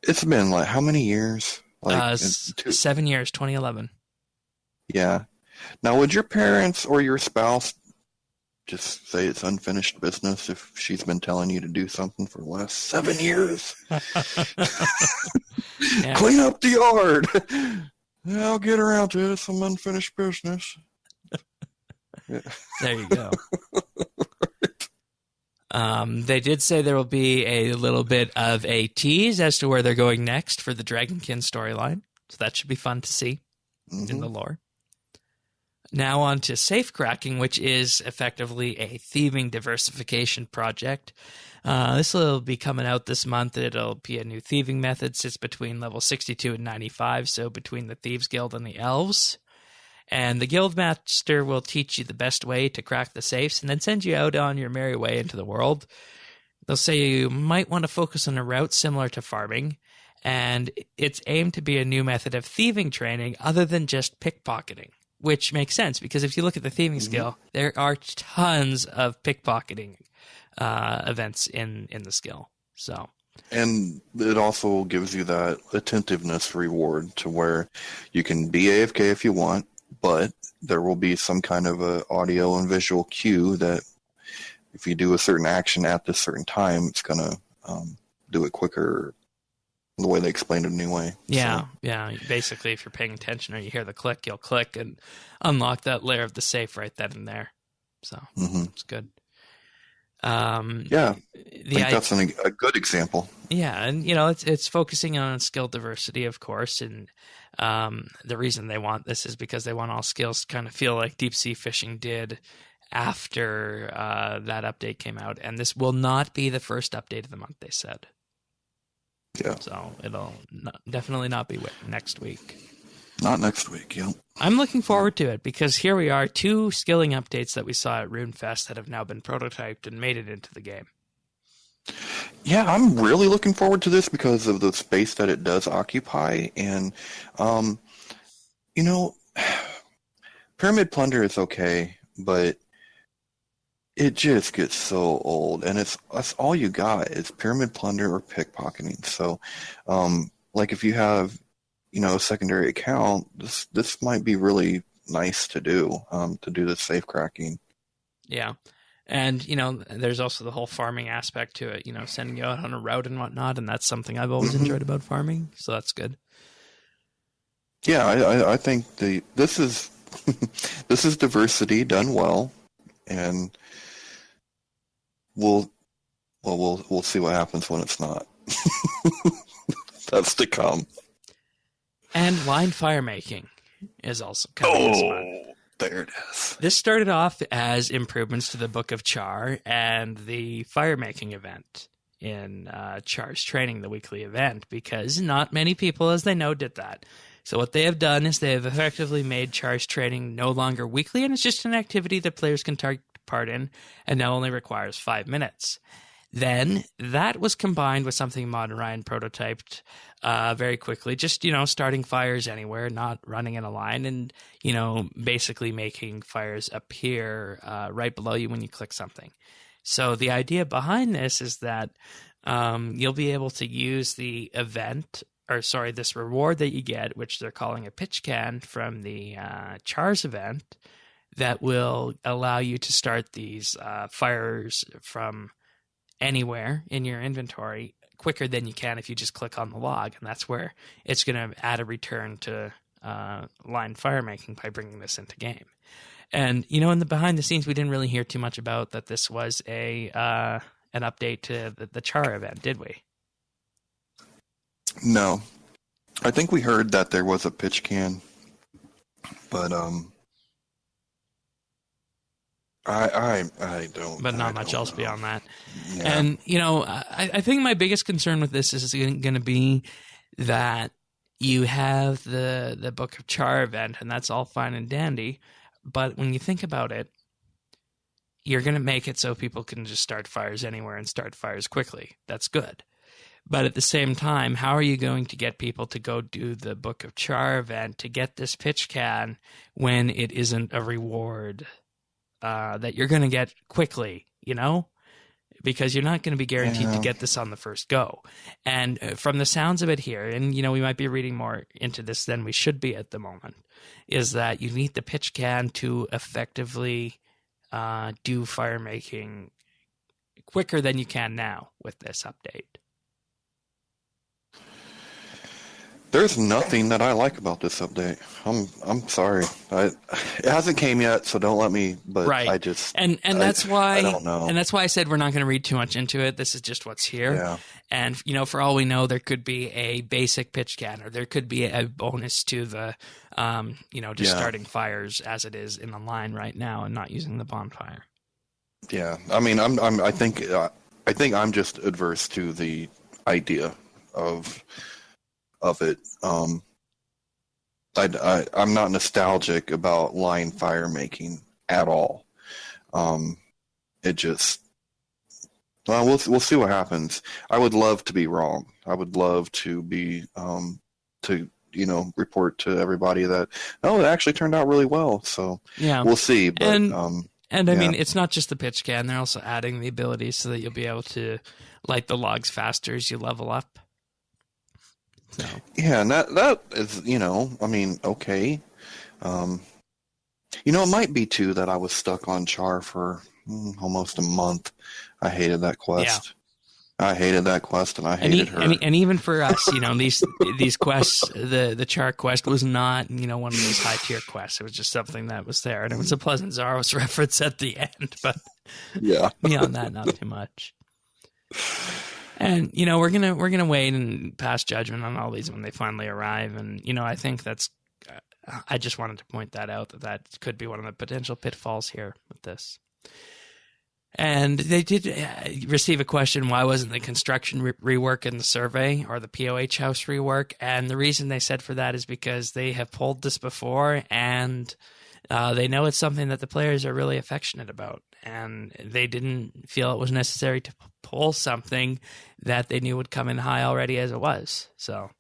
It's been like how many years? Like 7 years, 2011. Yeah. Now, would your parents or your spouse just say it's unfinished business if she's been telling you to do something for the last 7 years? Yeah. Clean up the yard. I'll get around to it. Some unfinished business. Yeah. There you go. They did say there will be a little bit of a tease as to where they're going next for the Dragonkin storyline. So that should be fun to see in the lore. Now on to safe cracking, which is effectively a thieving diversification project. This will be coming out this month. It'll be a new thieving method. Sits between level 62 and 95, so between the Thieves Guild and the Elves. And the Guildmaster will teach you the best way to crack the safes and then send you out on your merry way into the world. They'll say you might want to focus on a route similar to farming, and it's aimed to be a new method of thieving training other than just pickpocketing, which makes sense because if you look at the thieving skill, there are tons of pickpocketing events in the skill. So, and it also gives you that attentiveness reward to where you can be AFK if you want, but there will be some kind of a audio and visual cue that if you do a certain action at this certain time, it's going to do it quicker the way they explained it anyway. Yeah, so. Yeah. Basically, if you're paying attention or you hear the click, you'll click and unlock that layer of the safe right then and there. So it's good. Yeah, I think that's a good example. Yeah, and it's focusing on skill diversity, of course, and the reason they want this is because they want all skills to kind of feel like deep sea fishing did after that update came out, and this will not be the first update of the month, they said. Yeah. So it'll definitely not be next week. Not next week, yeah. I'm looking forward to it because here we are, 2 skilling updates that we saw at RuneFest that have now been prototyped and made it into the game. Yeah, I'm really looking forward to this because of the space that it does occupy. And, Pyramid Plunder is okay, but it just gets so old. And that's all you got is Pyramid Plunder or pickpocketing. So, like if you have a secondary account, this might be really nice to do the safe cracking. Yeah. And, there's also the whole farming aspect to it, sending you out on a route and whatnot. And that's something I've always enjoyed about farming. So that's good. Yeah, I think this is this is diversity done well. And we'll see what happens when it's not. That's to come. And line fire making is also coming this month. There it is. This started off as improvements to the Book of Char and the fire making event in Char's Training, the weekly event, because not many people, as they know, did that. So what they have done is they have effectively made Char's Training no longer weekly, and it's just an activity that players can take part in, and now only requires 5 minutes. Then that was combined with something Mod and Ryan prototyped very quickly, just, starting fires anywhere, not running in a line, and, basically making fires appear right below you when you click something. So the idea behind this is that you'll be able to use the this reward that you get, which they're calling a pitch can from the Char's event, that will allow you to start these fires from anywhere in your inventory quicker than you can if you just click on the log. And that's where it's going to add a return to line fire making by bringing this into game. And, in the behind the scenes, we didn't really hear too much about that this was an update to the Char event, did we? No. I think we heard that there was a pitch can, but I don't. But not much else beyond that. Yeah. And, I think my biggest concern with this is going to be that you have the Book of Char event, and that's all fine and dandy. But when you think about it, you're going to make it so people can just start fires anywhere and start fires quickly. That's good. But at the same time, how are you going to get people to go do the Book of Char event to get this pitch can when it isn't a reward that you're going to get quickly, because you're not going to be guaranteed to get this on the first go. And from the sounds of it here, and we might be reading more into this than we should be at the moment, is that you need the pitch can to effectively do fire making quicker than you can now with this update. There's nothing that I like about this update. I'm sorry. It hasn't came yet, so don't let me. But right. I just and that's why I don't know. And that's why I said we're not going to read too much into it. This is just what's here. Yeah. And for all we know, there could be a basic pitch can, or there could be a bonus to the just starting fires as it is in the line right now and not using the bonfire. Yeah. I mean, I think I'm just adverse to the idea of it. I'm not nostalgic about line fire making at all. It just, well, we'll see what happens. I would love to be wrong. I would love to be report to everybody that it actually turned out really well. So yeah, we'll see. But I mean, it's not just the pitch can. They're also adding the ability so that you'll be able to light the logs faster as you level up. So. Yeah, and that is, I mean, okay. It might be too that I was stuck on Char for almost a month. I hated that quest. Yeah. I hated that quest, and I hated her. And even for us, these quests, the Char quest was not, one of those high tier quests. It was just something that was there, and it was a Pleasant Zaros reference at the end. But yeah, beyond that, not too much. And we're gonna wait and pass judgment on all these when they finally arrive. And I think that's. I just wanted to point that out that could be one of the potential pitfalls here with this. And they did receive a question: why wasn't the construction rework in the survey or the POH house rework? And the reason they said for that is because they have pulled this before, and they know it's something that the players are really affectionate about. And they didn't feel it was necessary to pull something that they knew would come in high already as it was. So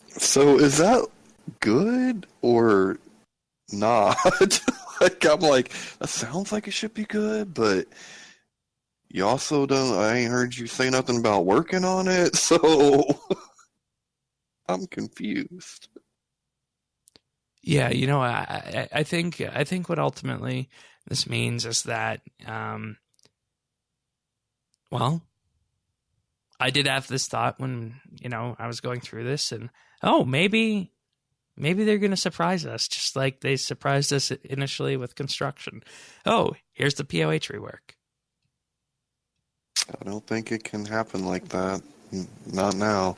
is that good or not? I'm like, that sounds like it should be good, but you also don't. I ain't heard you say nothing about working on it, so I'm confused. Yeah, I think what ultimately this means is that, well, I did have this thought when, I was going through this, and, maybe they're going to surprise us, just like they surprised us initially with construction. Oh, here's the POH rework. I don't think it can happen like that. Not now.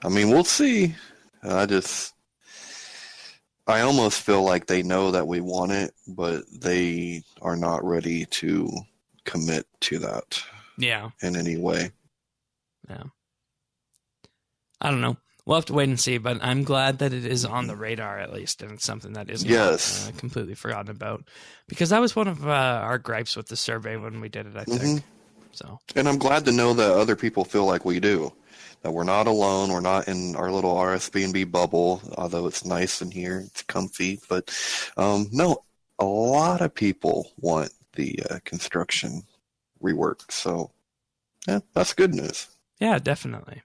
I mean, we'll see. I almost feel like they know that we want it, but they are not ready to commit to that. Yeah. In any way. Yeah. I don't know. We'll have to wait and see, but I'm glad that it is on the radar at least, and it's something that isn't completely forgotten about. Because that was one of our gripes with the survey when we did it, I think. Mm-hmm. So. And I'm glad to know that other people feel like we do. That we're not alone, we're not in our little RSBANDB bubble, although it's nice in here, it's comfy. But no, a lot of people want the construction rework. So, yeah, that's good news. Yeah, definitely.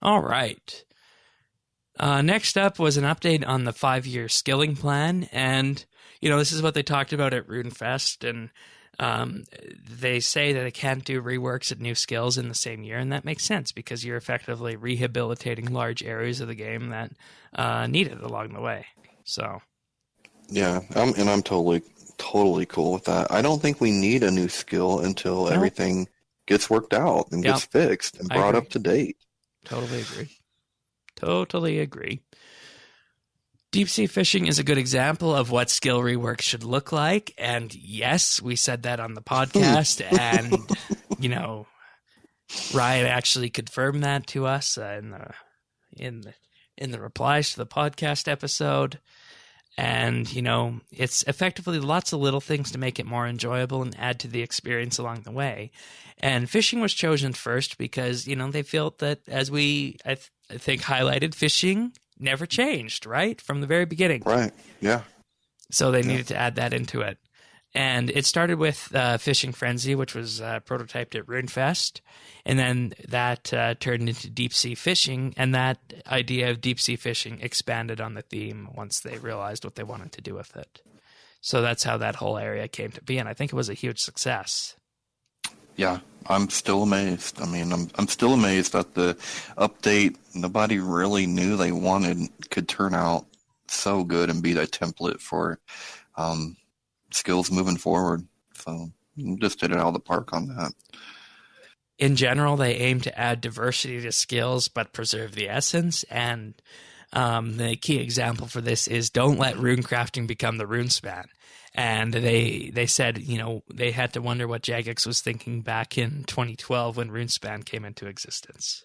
All right. Next up was an update on the 5-year skilling plan. And, this is what they talked about at RuneFest. And they say that it can't do reworks at new skills in the same year, and that makes sense because you're effectively rehabilitating large areas of the game that need it along the way. So, yeah, I'm totally cool with that. I don't think we need a new skill until everything gets worked out and gets fixed and brought up to date. Totally agree. Deep sea fishing is a good example of what skill rework should look like. And yes, we said that on the podcast. And, Ryan actually confirmed that to us in the replies to the podcast episode. And, it's effectively lots of little things to make it more enjoyable and add to the experience along the way. And fishing was chosen first because, they felt that, as we, I think, highlighted, fishing never changed, right? From the very beginning. Right, yeah. So they needed to add that into it. And it started with Fishing Frenzy, which was prototyped at RuneFest. And then that turned into deep sea fishing. And that idea of deep sea fishing expanded on the theme once they realized what they wanted to do with it. So that's how that whole area came to be. And I think it was a huge success. Yeah, I'm still amazed. I mean, I'm still amazed that the update nobody really knew they wanted could turn out so good and be that template for skills moving forward. So just did it out of the park on that. In general, they aim to add diversity to skills but preserve the essence. And the key example for this is don't let rune crafting become the rune span. And they said, they had to wonder what Jagex was thinking back in 2012 when RuneSpan came into existence.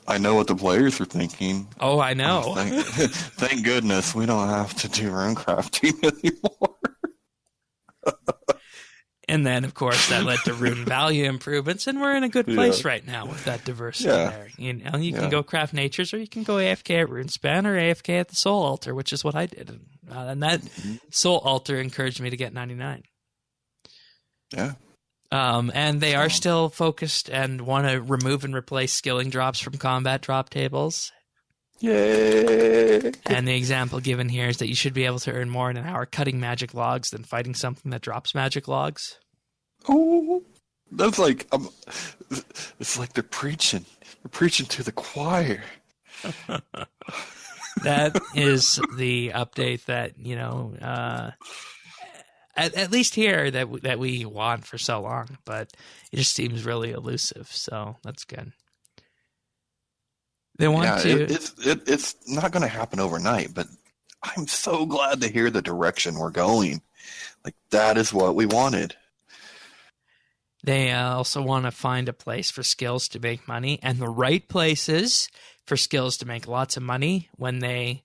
I know what the players are thinking. Oh, I know. Oh, thank goodness we don't have to do rune crafting anymore. And then, of course, that led to rune value improvements, and we're in a good place right now with that diversity there. You can go craft natures, or you can go AFK at RuneSpan, or AFK at the Soul Altar, which is what I did. And that Soul Altar encouraged me to get 99. Yeah. And they are still focused and want to remove and replace skilling drops from combat drop tables. Yay! And the example given here is that you should be able to earn more in an hour cutting magic logs than fighting something that drops magic logs. Oh, that's like it's like they're preaching. They're preaching to the choir. That is the update that at least here that we want for so long, but it just seems really elusive. So that's good. They want to. It's not going to happen overnight, but I'm so glad to hear the direction we're going. Like that is what we wanted. They also want to find a place for skills to make money, and the right places for skills to make lots of money when they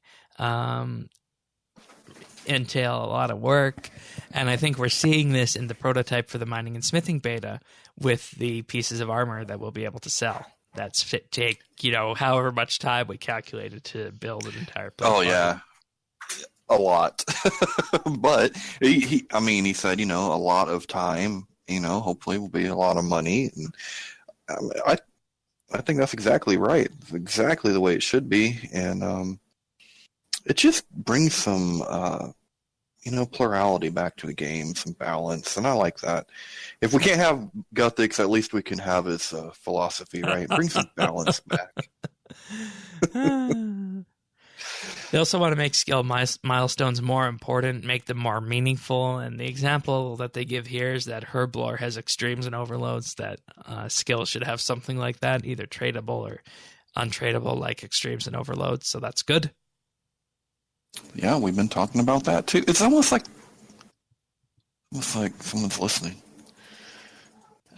entail a lot of work. And I think we're seeing this in the prototype for the mining and smithing beta with the pieces of armor that we'll be able to sell. That's take however much time we calculated to build an entire place. Oh yeah, a lot. But he said a lot of time. Hopefully will be a lot of money. And I think that's exactly right. It's exactly the way it should be, and it just brings some plurality back to the game, some balance, and I like that. If we can't have Guthix, at least we can have his philosophy, right? Bring some balance back. They also want to make skill milestones more important, make them more meaningful, and the example that they give here is that Herblore has extremes and overloads, that skill should have something like that, either tradable or untradeable, like extremes and overloads, so that's good. Yeah, we've been talking about that too. It's almost like someone's listening.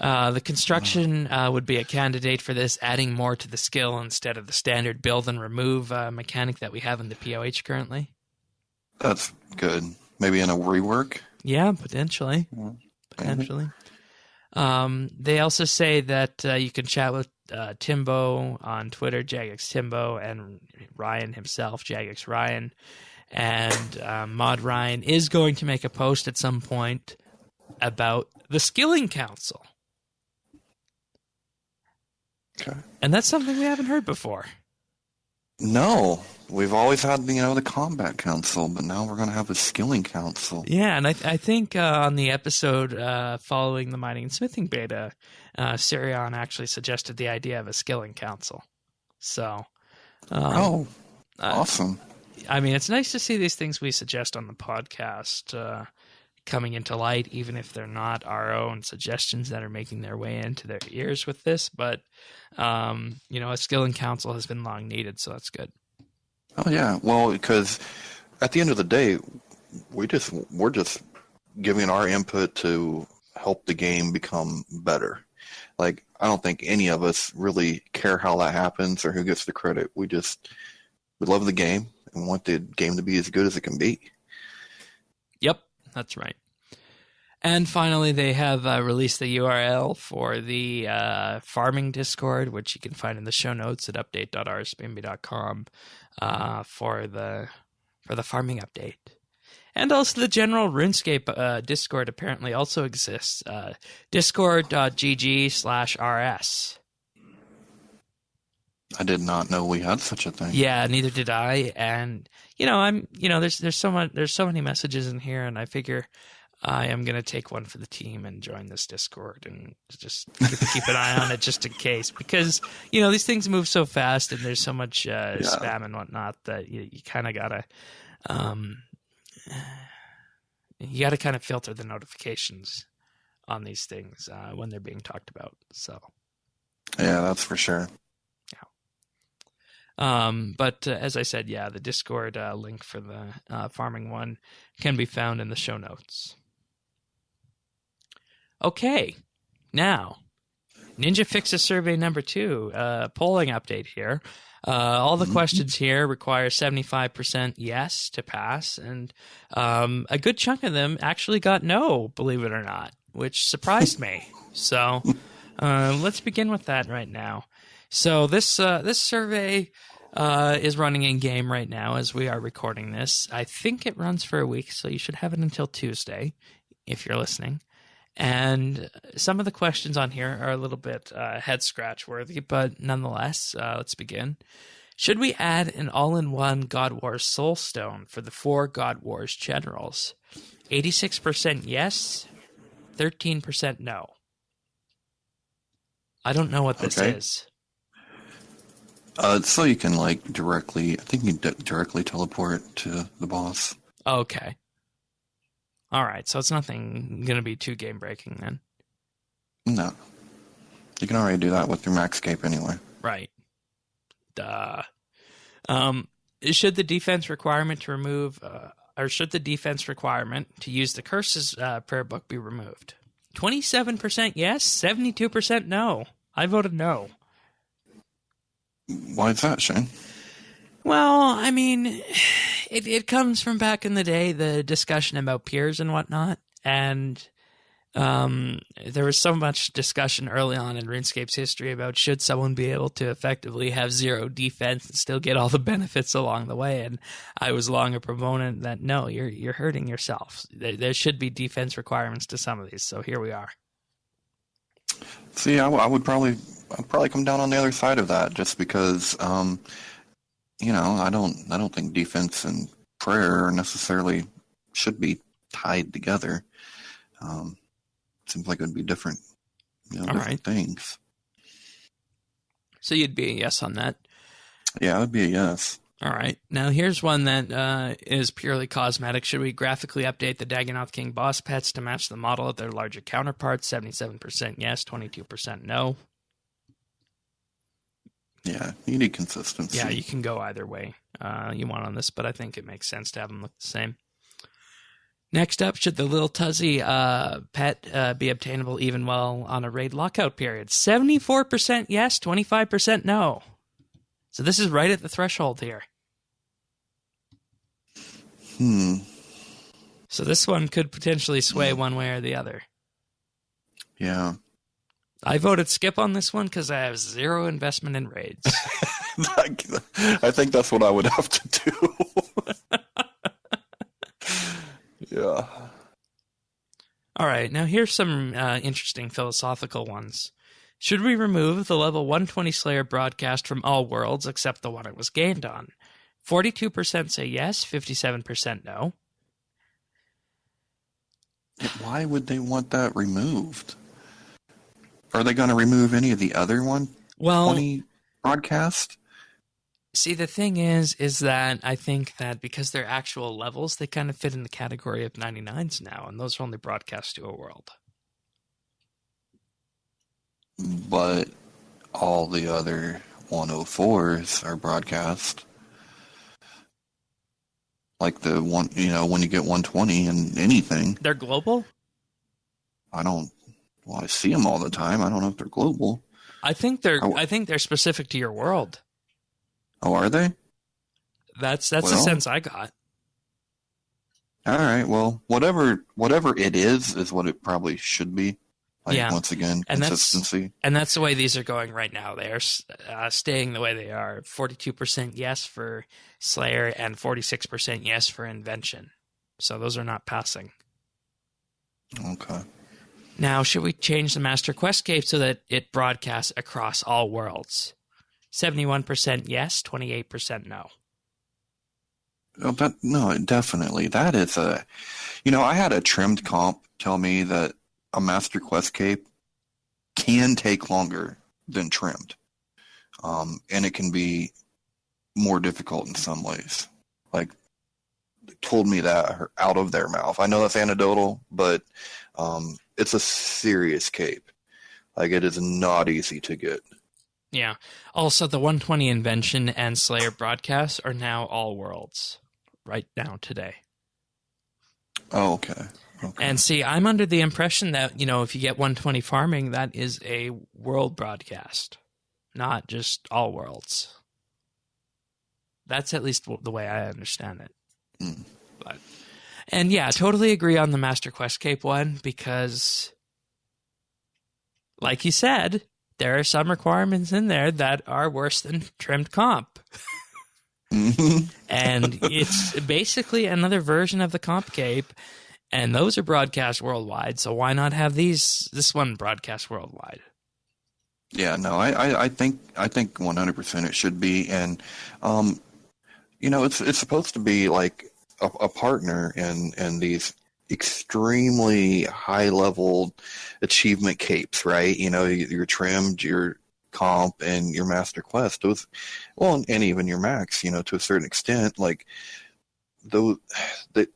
The construction would be a candidate for this, adding more to the skill instead of the standard build and remove mechanic that we have in the POH currently. That's good. Maybe in a rework? Yeah, potentially. Potentially. They also say that you can chat with Timbo on Twitter, Jagex Timbo, and Ryan himself, Jagex Ryan. And Mod Ryan is going to make a post at some point about the Skilling Council. Okay. And that's something we haven't heard before. No. We've always had, the Combat Council, but now we're going to have a Skilling Council. Yeah, and I think on the episode following the Mining and Smithing beta, Sirion actually suggested the idea of a Skilling Council. So, awesome. It's nice to see these things we suggest on the podcast coming into light, even if they're not our own suggestions that are making their way into their ears with this. But, a Skilling Council has been long needed, so that's good. Oh, yeah. Well, because at the end of the day, we're just giving our input to help the game become better. Like, I don't think any of us really care how that happens or who gets the credit. We love the game and want the game to be as good as it can be. Yep, that's right. And finally, they have released the URL for the farming Discord, which you can find in the show notes at update.rsbnb.com for the farming update. And also the general RuneScape Discord apparently also exists. Discord.gg/rs. I did not know we had such a thing. Yeah, neither did I. And there's so many messages in here, and I figure I am going to take one for the team and join this Discord and just keep an eye on it just in case, because these things move so fast and there's so much spam and whatnot that you kind of gotta kind of filter the notifications on these things when they're being talked about. So yeah, that's for sure. But as I said, the Discord link for the farming one can be found in the show notes. Okay, now Ninja Fixes survey number 2, polling update here. All the questions here require 75% yes to pass, and a good chunk of them actually got no, believe it or not, which surprised me. So let's begin with that right now. So this survey is running in game right now as we are recording this. I think it runs for a week, so you should have it until Tuesday if you're listening. And some of the questions on here are a little bit head scratch worthy, but nonetheless, let's begin. Should we add an all-in-one God Wars Soul Stone for the 4 God Wars generals? 86% yes, 13% no. I don't know what this is. So you can directly teleport to the boss. Okay. All right, so it's nothing going to be too game-breaking then. No. You can already do that with your Maxscape anyway. Right. Duh. Should the defense requirement to remove, or should the defense requirement to use the Curses prayer book be removed? 27% yes, 72% no. I voted no. Why is that, Shane? Well, I mean, it comes from back in the day, the discussion about peers and whatnot, and there was so much discussion early on in RuneScape's history about should someone be able to effectively have 0 defense and still get all the benefits along the way, and I was long a proponent that no, you're hurting yourself. There should be defense requirements to some of these, so here we are. See, I'd probably come down on the other side of that, just because I don't think defense and prayer necessarily should be tied together. Seems like it would be different, different things. So you'd be a yes on that? Yeah, it would be a yes. All right. Now here's one that is purely cosmetic. Should we graphically update the Dagonoth King boss pets to match the model of their larger counterparts? 77% yes, 22% no. Yeah, you need consistency. Yeah, you can go either way you want on this, but I think it makes sense to have them look the same. Next up, should the Little Tuzzy pet be obtainable even while on a raid lockout period? 74% yes, 25% no. So this is right at the threshold here. So this one could potentially sway one way or the other. Yeah. I voted skip on this one because I have 0 investment in raids. I think that's what I would have to do. Yeah. All right, now here's some interesting philosophical ones. Should we remove the level 120 Slayer broadcast from all worlds except the one it was gained on? 42% say yes, 57% no. Why would they want that removed? Are they going to remove any of the other 120 broadcast? See, the thing is that I think that because they're actual levels, they kind of fit in the category of 99s now, and those are only broadcast to a world. But all the other 104s are broadcast. Like the one, when you get 120 and anything. They're global? I see them all the time. I don't know if they're global. I think they're specific to your world. Oh, are they? That's the sense I got. All right. Well, whatever it is what it probably should be. Once again, consistency. And that's the way these are going right now. They are staying the way they are. 42% yes for Slayer and 46% yes for Invention. So those are not passing. Okay. Now, should we change the Master Quest cape so that it broadcasts across all worlds? 71% yes, 28% no. Oh, no, definitely. That is I had a trimmed comp tell me that a Master Quest cape can take longer than trimmed. And it can be more difficult in some ways. Like, they told me that out of their mouth. I know that's anecdotal, but it's a serious cape. Like, it is not easy to get. Yeah. Also, the 120 Invention and Slayer broadcasts are now all worlds right now today. Oh, okay. And see, I'm under the impression that, if you get 120 farming, that is a world broadcast, not just all worlds. That's at least the way I understand it. And yeah, totally agree on the Master Quest cape one, because like you said, there are some requirements in there that are worse than trimmed comp. And it's basically another version of the comp cape, and those are broadcast worldwide, so why not have this one broadcast worldwide? Yeah, no, I think 100% it should be, and it's supposed to be like a partner in these extremely high level achievement capes, right? Your trimmed, your comp, and your Master Quest. Those, and even your max, to a certain extent, like those,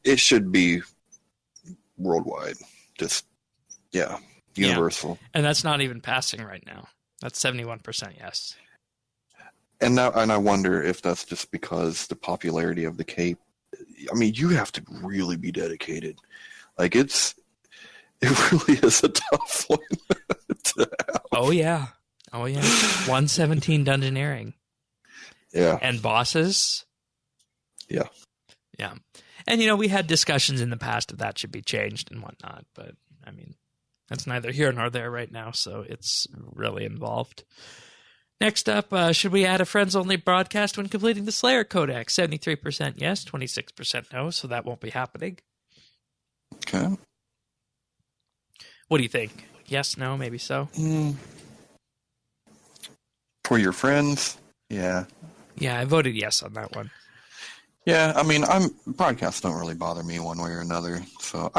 it should be worldwide. Just universal. Yeah. And that's not even passing right now. That's 71% yes. And I wonder if that's just because the popularity of the cape. I mean, you have to really be dedicated. Like, it really is a tough one to have. Oh yeah. 117 dungeoneering. Yeah. And bosses. Yeah. Yeah. And we had discussions in the past if that should be changed and whatnot, but I mean, that's neither here nor there right now, so it's really involved. Next up, should we add a friends-only broadcast when completing the Slayer Codex? 73% yes, 26% no, so that won't be happening. Okay. What do you think? Yes, no, maybe so? For your friends? Yeah. Yeah, I voted yes on that one. Yeah, I mean, broadcasts don't really bother me one way or another, so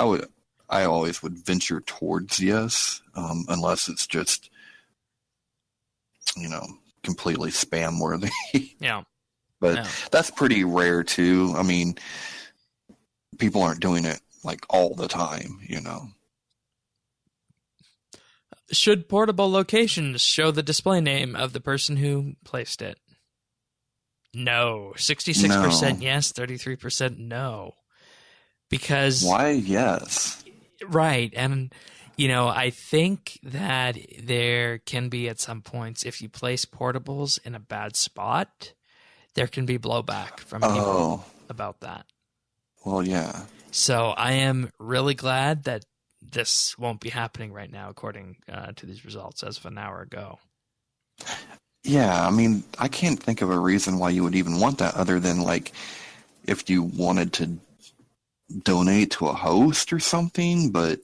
I always would venture towards yes, unless it's just, completely spam worthy. Yeah. But that's pretty rare too. I mean, people aren't doing it like all the time, Should portable locations show the display name of the person who placed it? No. 66% yes, 33% no. Because... Why yes? Right. And, I think that there can be at some points, if you place portables in a bad spot, there can be blowback from people about that. Well, yeah. So I am really glad that this won't be happening right now, according to these results as of an hour ago. Yeah, I mean, I can't think of a reason why you would even want that other than, like, if you wanted to donate to a host or something, but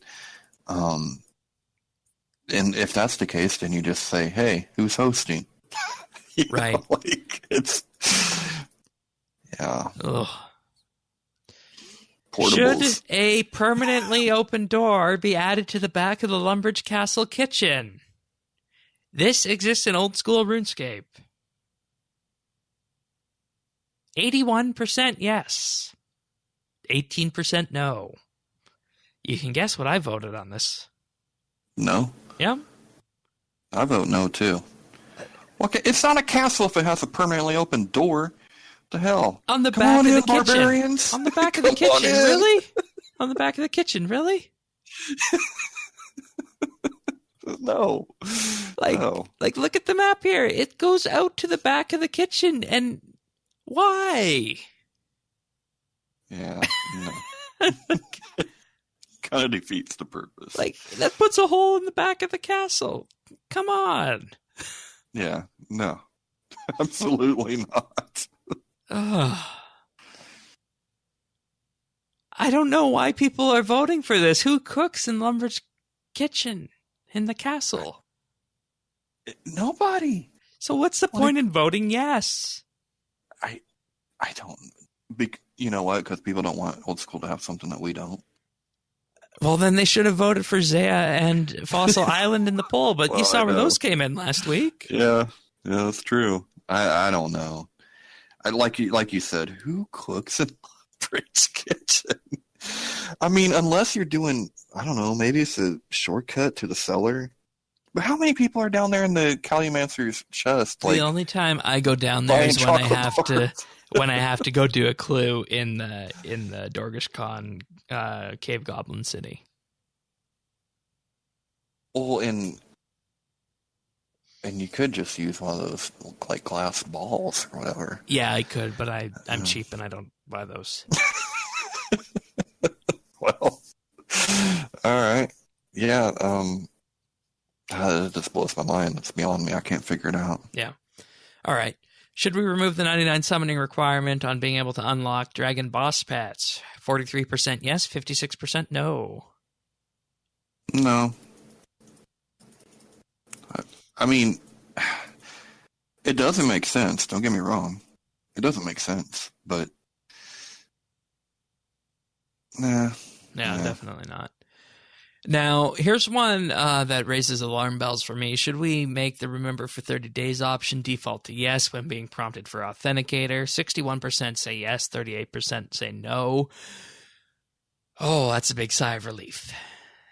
and if that's the case, then you just say, hey, who's hosting? Right. It's yeah. Ugh. Portables. Should a permanently open door be added to the back of the Lumbridge Castle kitchen? This exists in old school RuneScape. 81% yes. 18% no. You can guess what I voted on this. No. Yeah. I vote no too. Okay, it's not a castle if it has a permanently open door. What the hell? On the back of the kitchen. Barbarians. On the back of the kitchen, really? On the back of the kitchen, really? No. Like, look at the map here. It goes out to the back of the kitchen, and why? Yeah. No. Kind of defeats the purpose. Like, that puts a hole in the back of the castle. Come on. Yeah. No. Absolutely not. I don't know why people are voting for this. Who cooks in Lumber's kitchen in the castle? Nobody. So what's the point in voting yes? I don't. You know what? Because people don't want Old School to have something that we don't. Well, then they should have voted for Zaya and Fossil Island in the poll, but Well, you saw where those came in last week. Yeah, that's true. I don't know. Like you said, who cooks in Lumber's kitchen? I mean, unless you're doing, I don't know, maybe it's a shortcut to the cellar. But how many people are down there in the Calumancer's chest? The only time I go down there is when I have to go do a clue in the Dorgish Khan Cave Goblin City. Well, and you could just use one of those like glass balls or whatever. Yeah, I could, but I'm cheap and I don't buy those. Well, all right. Yeah, it just blows my mind. It's beyond me. I can't figure it out. Yeah. All right. Should we remove the 99 summoning requirement on being able to unlock dragon boss pets? 43% yes, 56% no. No. I mean, it doesn't make sense. Don't get me wrong. It doesn't make sense, but nah. No, definitely not. Now, here's one that raises alarm bells for me. Should we make the remember for 30 days option default to yes when being prompted for authenticator? 61% say yes, 38% say no. Oh, that's a big sigh of relief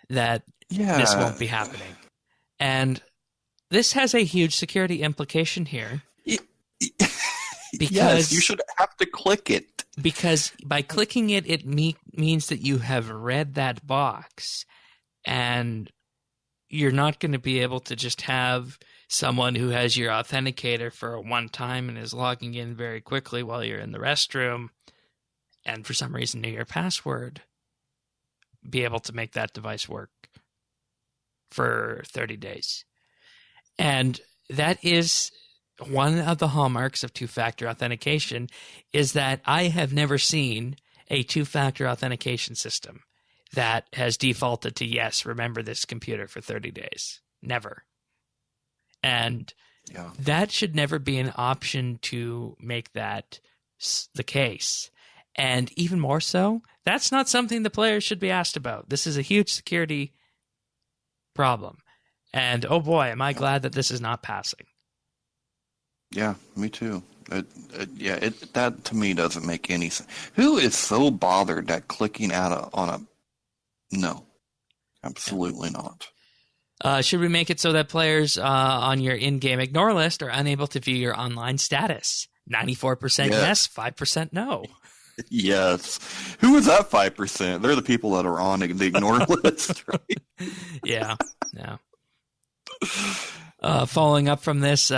that this won't be happening. And this has a huge security implication here. Because yes, you should have to click it. Because by clicking it, it means that you have read that box. And you're not going to be able to just have someone who has your authenticator for a one time and is logging in very quickly while you're in the restroom and for some reason knew your password, be able to make that device work for 30 days. And that is one of the hallmarks of two-factor authentication, is that I have never seen a two-factor authentication system that has defaulted to yes, remember this computer for 30 days. Never. And that should never be an option to make that the case. And even more so, that's not something the players should be asked about. This is a huge security problem. And oh boy, am I glad that this is not passing. Yeah, me too. That to me doesn't make any sense. Who is so bothered that clicking on a no, absolutely not. Should we make it so that players on your in-game ignore list are unable to view your online status? 94% yes, 5% no. Yes. Who is that 5%? They're the people that are on the ignore list, right? Yeah. Following up from this,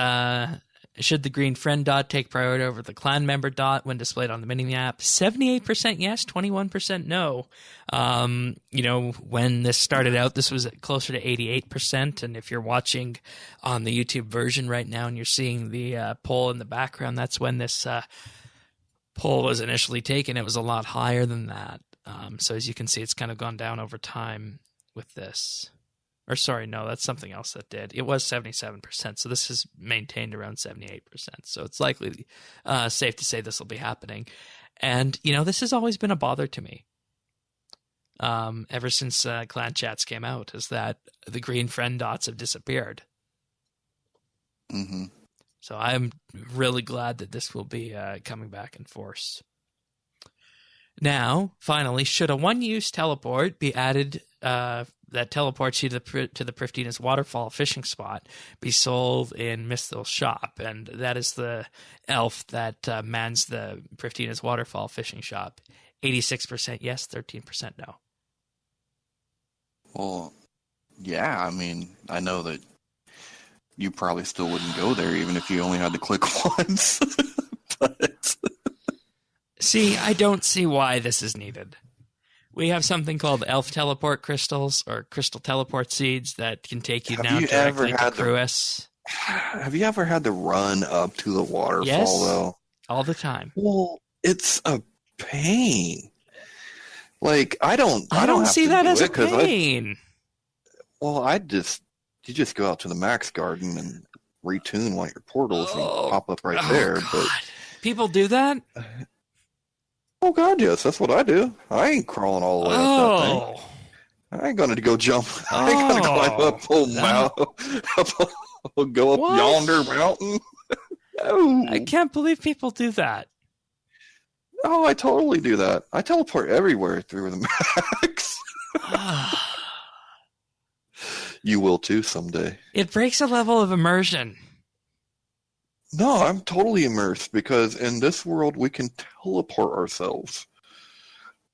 should the green friend dot take priority over the clan member dot when displayed on the mini-map? 78% yes, 21% no. When this started out, this was closer to 88%. And if you're watching on the YouTube version right now and you're seeing the poll in the background, that's when this poll was initially taken. It was a lot higher than that. So as you can see, it's kind of gone down over time with this. Or sorry, no, that's something else that did. It was 77%, so this is maintained around 78%. So it's likely safe to say this will be happening. And, this has always been a bother to me. Ever since clan chats came out, is that the green friend dots have disappeared. Mm-hmm. So I'm really glad that this will be coming back in force. Now, finally, should a one-use teleport be added that teleports you to the Priftina's waterfall fishing spot be sold in Misthal's shop? And that is the elf that mans the Priftina's waterfall fishing shop. 86% yes, 13% no. Well, yeah, I mean, I know that you probably still wouldn't go there even if you only had to click once. But see, I don't see why this is needed. We have something called elf teleport crystals or crystal teleport seeds that can take you directly to Cruis. Have you ever had to run up to the waterfall, yes, though? All the time. Well, it's a pain. Like, I don't have see to that do as a it 'cause pain. you just go out to the Max Garden and retune one of your portals and pop up right Oh, there. God. But people do that? oh God, yes, that's what I do. I ain't crawling all the way up that thing. I ain't gonna go jump. I ain't gonna climb up, go up yonder mountain. No. I can't believe people do that. Oh, I totally do that. I teleport everywhere through the Max. You will too someday. It breaks a level of immersion. No, I'm totally immersed because in this world we can teleport ourselves.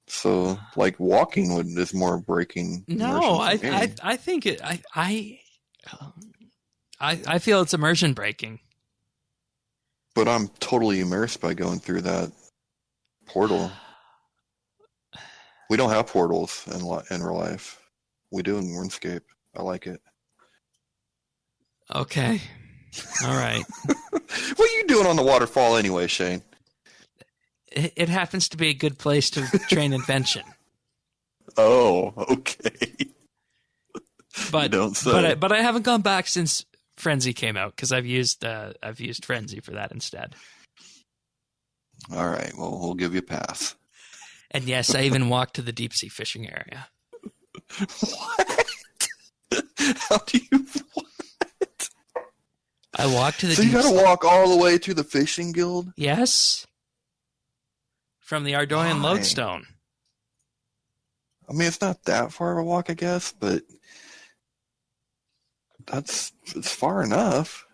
So, like, walking is more breaking. No, I think it. I feel it's immersion breaking. But I'm totally immersed by going through that portal. We don't have portals in real life. We do in RuneScape. I like it. Okay. All right. What are you doing on the waterfall anyway, Shane? It happens to be a good place to train invention. Oh, okay. But don't say. But I haven't gone back since Frenzy came out because I've used Frenzy for that instead. All right. Well, we'll give you a pass. And yes, I even walked to the deep sea fishing area. What? How do you? What? I walked to the. So you got to walk all the way to the fishing guild? Yes. From the Ardoyan Lodestone. I mean, it's not that far of a walk, I guess, but it's far enough.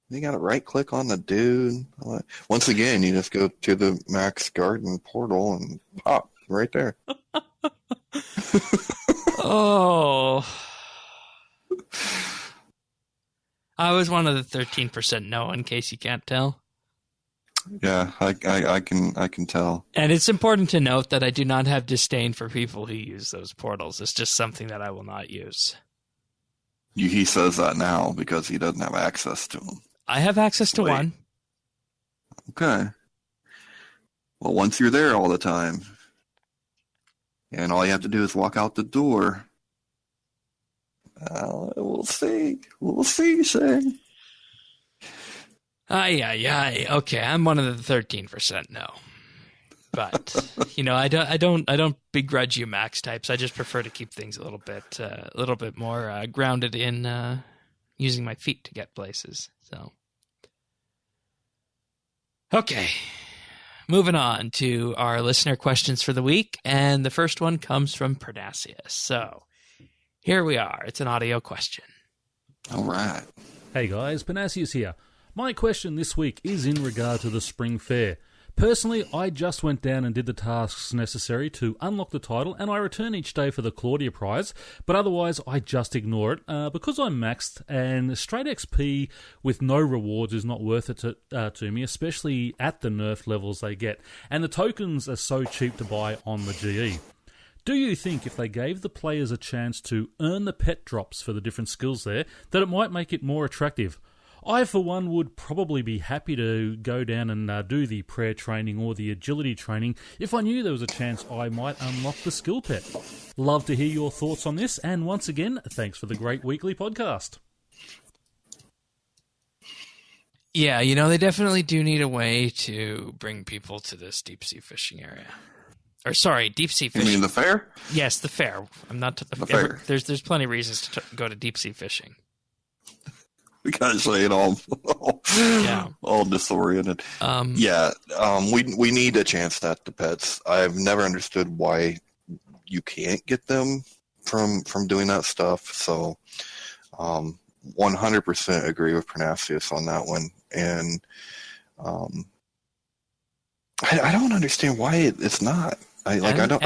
You got to right click on the dude. Once again, you just go to the Max Garden portal and pop right there. Oh. I was one of the 13% no, in case you can't tell. Yeah, I can tell. And it's important to note that I do not have disdain for people who use those portals. It's just something that I will not use. He says that now because he doesn't have access to them. I have access to one. Okay. Well, once you're there all the time, and all you have to do is walk out the door. We'll see. We'll see, Shane. Aye. Okay, I'm one of the 13% no. But I don't begrudge you Max types. I just prefer to keep things a little bit more grounded in using my feet to get places. So, okay, moving on to our listener questions for the week, and the first one comes from Parnassus. So, here we are. It's an audio question. All right. Hey guys, Parnassus here. My question this week is in regard to the Spring Fair. Personally, I just went down and did the tasks necessary to unlock the title, and I return each day for the Claudia prize, but otherwise I just ignore it because I'm maxed, and straight XP with no rewards is not worth it to me, especially at the nerf levels they get, and the tokens are so cheap to buy on the GE. Do you think if they gave the players a chance to earn the pet drops for the different skills there, that it might make it more attractive? I, for one, would probably be happy to go down and do the prayer training or the agility training if I knew there was a chance I might unlock the skill pet. Love to hear your thoughts on this, and once again, thanks for the great weekly podcast. Yeah, they definitely do need a way to bring people to this deep sea fishing area. Or sorry, deep sea fishing. You mean the fair? Yes, the fair. I'm not the fair. There's plenty of reasons to go to deep sea fishing. We gotta say it all disoriented. We need a chance at the pets. I've never understood why you can't get them from doing that stuff. So, 100% agree with Parnassus on that one. And I don't understand why it's not. I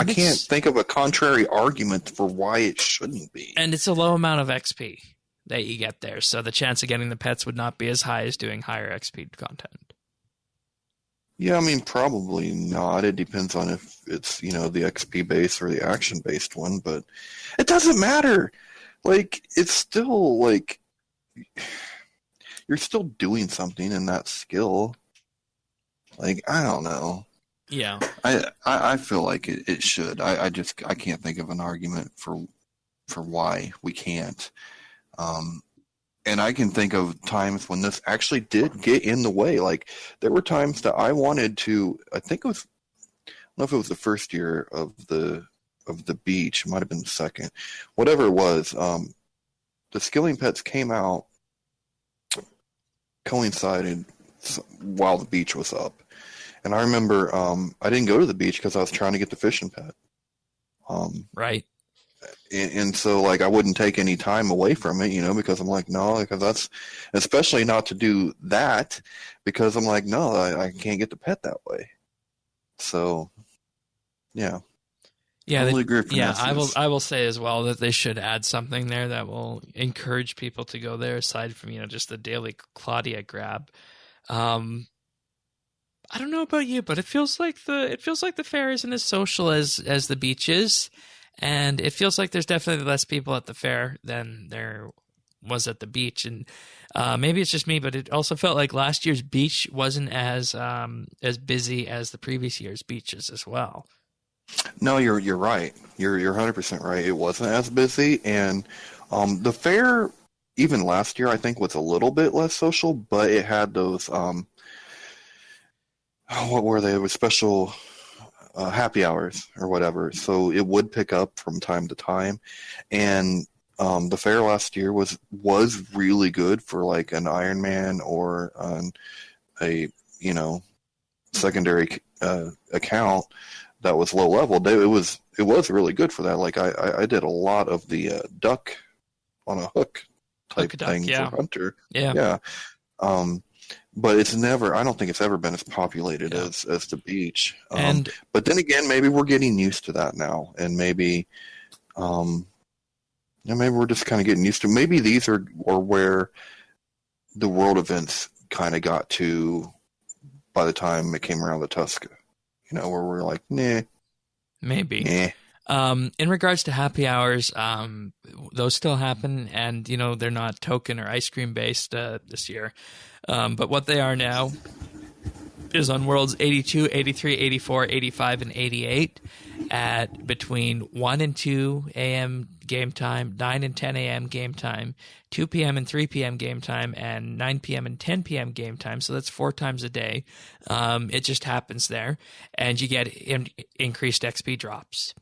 can't think of a contrary argument for why it shouldn't be. And it's a low amount of XP that you get there, so the chance of getting the pets would not be as high as doing higher XP content. Yeah, I mean, probably not. It depends on if it's, the XP based or the action based one, but it doesn't matter. Like, it's still like you're still doing something in that skill. Like, I don't know. Yeah. I feel like it should. I can't think of an argument for why we can't. And I can think of times when this actually did get in the way. Like, there were times that I wanted to, I think it was, I don't know if it was the first year of the beach, it might have been the second, whatever it was. The Skilling Pets came out, coincided while the beach was up. And I remember I didn't go to the beach because I was trying to get the fishing pet. Right. And so, like, I wouldn't take any time away from it, because I'm like, no, because that's, especially not to do that, because I'm like, no, I can't get the pet that way. So, yeah. Yeah, totally agree with I will say as well that they should add something there that will encourage people to go there aside from, just the daily Claudia grab. I don't know about you, but it feels like the fair isn't as social as the beach is, and it feels like there's definitely less people at the fair than there was at the beach. And maybe it's just me, but it also felt like last year's beach wasn't as busy as the previous year's beaches as well. No, you're right. You're 100% right. It wasn't as busy, and the fair even last year I think was a little bit less social, but it had those what were they? It was special happy hours or whatever. So it would pick up from time to time, and the fair last year was really good for like an Ironman or a secondary account that was low level. It was really good for that. Like I did a lot of the duck on a hook type thing for Hunter. Yeah. But it's never, I don't think it's ever been as populated as the beach. But then again, maybe we're getting used to that now, and maybe maybe we're just kind of getting used to, maybe these are where the world events kind of got to by the time it came around the Tuska, where we're like, nah. Maybe. Nah. In regards to happy hours, those still happen, and they're not token or ice cream based this year. But what they are now is on Worlds 82, 83, 84, 85, and 88 at between 1 and 2 a.m. game time, 9 and 10 a.m. game time, 2 p.m. and 3 p.m. game time, and 9 p.m. and 10 p.m. game time. So that's 4 times a day. It just happens there, and you get increased XP drops.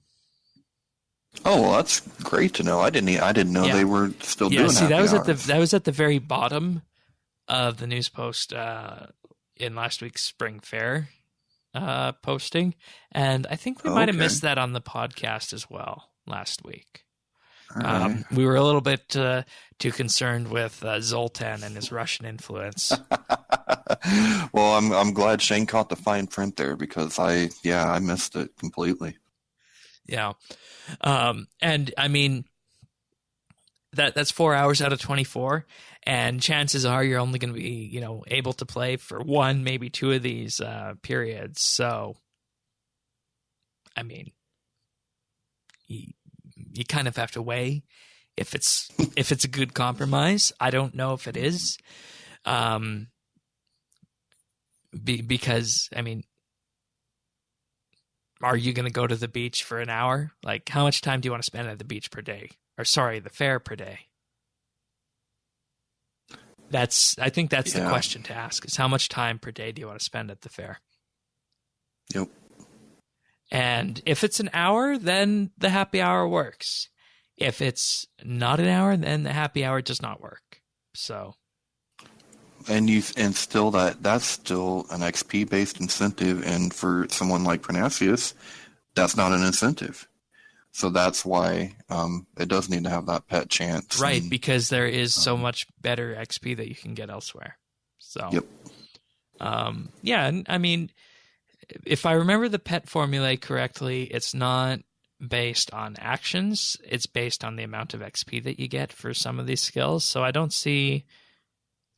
Oh, well, that's great to know. I didn't know they were still doing that. That was at the very bottom of the news post in last week's spring fair posting, and I think we might have missed that on the podcast as well last week. Right. We were a little bit too concerned with Zoltan and his Russian influence. Well, I'm glad Shane caught the fine print there, because I missed it completely. Yeah. And I mean, that's 4 hours out of 24, and chances are you're only going to be, able to play for 1, maybe 2 of these periods. So, I mean, you kind of have to weigh if it's a good compromise. I don't know if it is, because I mean, are you going to go to the beach for an hour? Like, how much time do you want to spend at the beach per day? Or sorry, the fair per day? I think that's the question to ask, is how much time per day do you want to spend at the fair? Yep. And if it's an hour, then the happy hour works. If it's not an hour, then the happy hour does not work. So. And still that's still an XP based incentive, and for someone like Pernasius, that's not an incentive. So that's why it does need to have that pet chance. Right, because there is so much better XP that you can get elsewhere. So, yep. And I mean, if I remember the pet formulae correctly, it's not based on actions. It's based on the amount of XP that you get for some of these skills. So I don't see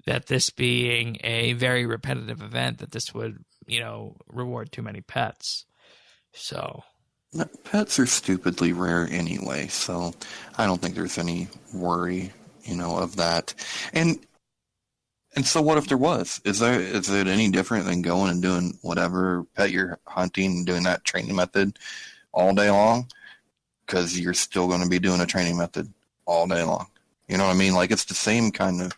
that this being a very repetitive event, that this would, reward too many pets. So... Pets are stupidly rare anyway, so I don't think there's any worry, of that. And And so what if there was? Is it any different than going and doing whatever pet you're hunting and doing that training method all day long? Because you're still going to be doing a training method all day long. You know what I mean? Like, it's the same kind of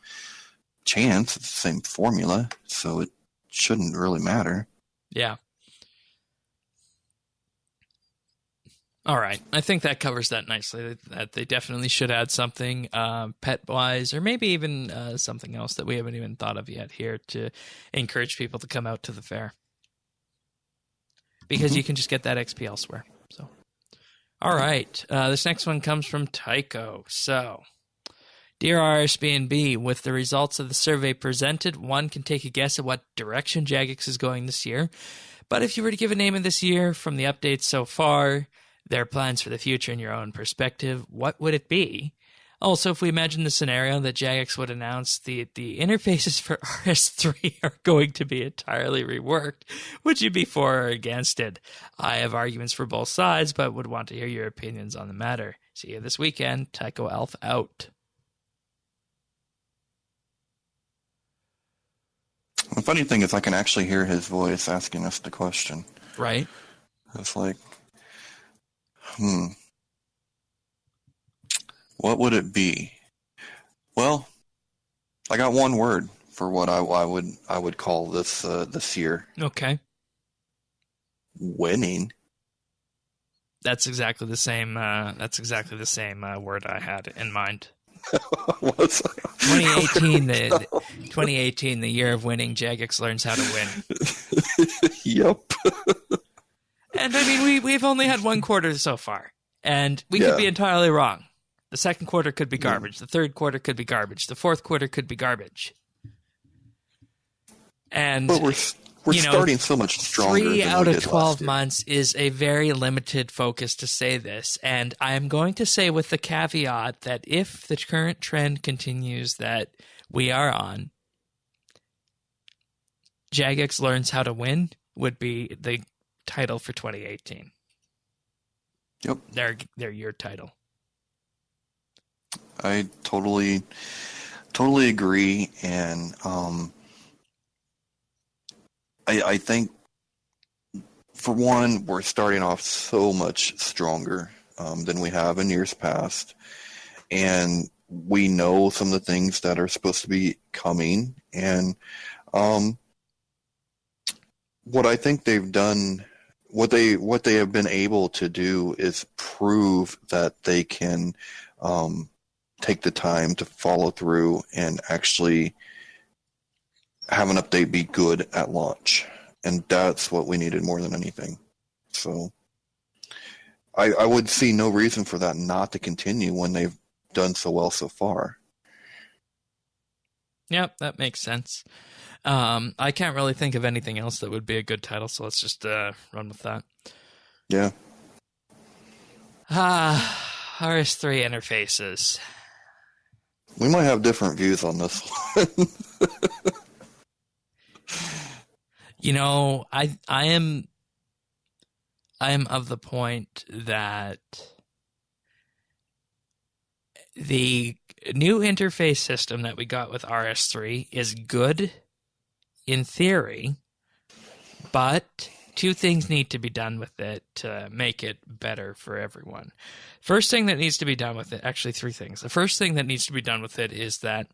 chance. It's the same formula. So it shouldn't really matter. Yeah. All right. I think that covers that nicely. That they definitely should add something pet-wise, or maybe even something else that we haven't even thought of yet here to encourage people to come out to the fair. Because you can just get that XP elsewhere. So, all right. This next one comes from Tycho. So, dear RSBANDB, with the results of the survey presented, one can take a guess at what direction Jagex is going this year. But if you were to give a name of this year from the updates so far, their plans for the future in your own perspective, what would it be? Also, if we imagine the scenario that Jagex would announce the interfaces for RS3 are going to be entirely reworked, would you be for or against it? I have arguments for both sides, but would want to hear your opinions on the matter. See you this weekend. Tycho Elf out. The funny thing is I can actually hear his voice asking us the question. Right. It's like, what would it be? Well, I got one word for what I would call this this year. Okay. Winning. That's exactly the same. Word I had in mind. 2018, the year of winning. Jagex learns how to win. Yep. And I mean, we've only had one quarter so far, and we could be entirely wrong. The second quarter could be garbage. The third quarter could be garbage. The fourth quarter could be garbage. And but we're starting so much stronger. 3 out of 12 months is a very limited focus to say this, and I'm going to say with the caveat that if the current trend continues that we are on, Jagex learns how to win would be the title for 2018. Yep. They're your title. I totally agree, and I think, for one, we're starting off so much stronger than we have in years past, and we know some of the things that are supposed to be coming, and what I think they've done, what they have been able to do is prove that they can take the time to follow through and actually have an update be good at launch. And that's what we needed more than anything. So I would see no reason for that not to continue when they've done so well so far. Yep, that makes sense. I can't really think of anything else that would be a good title, so let's just run with that. Yeah. RS3 interfaces. We might have different views on this one. You know, I am of the point that the new interface system that we got with RS3 is good in theory, but two things need to be done with it to make it better for everyone. First thing that needs to be done with it, actually three things. The first thing that needs to be done with it is that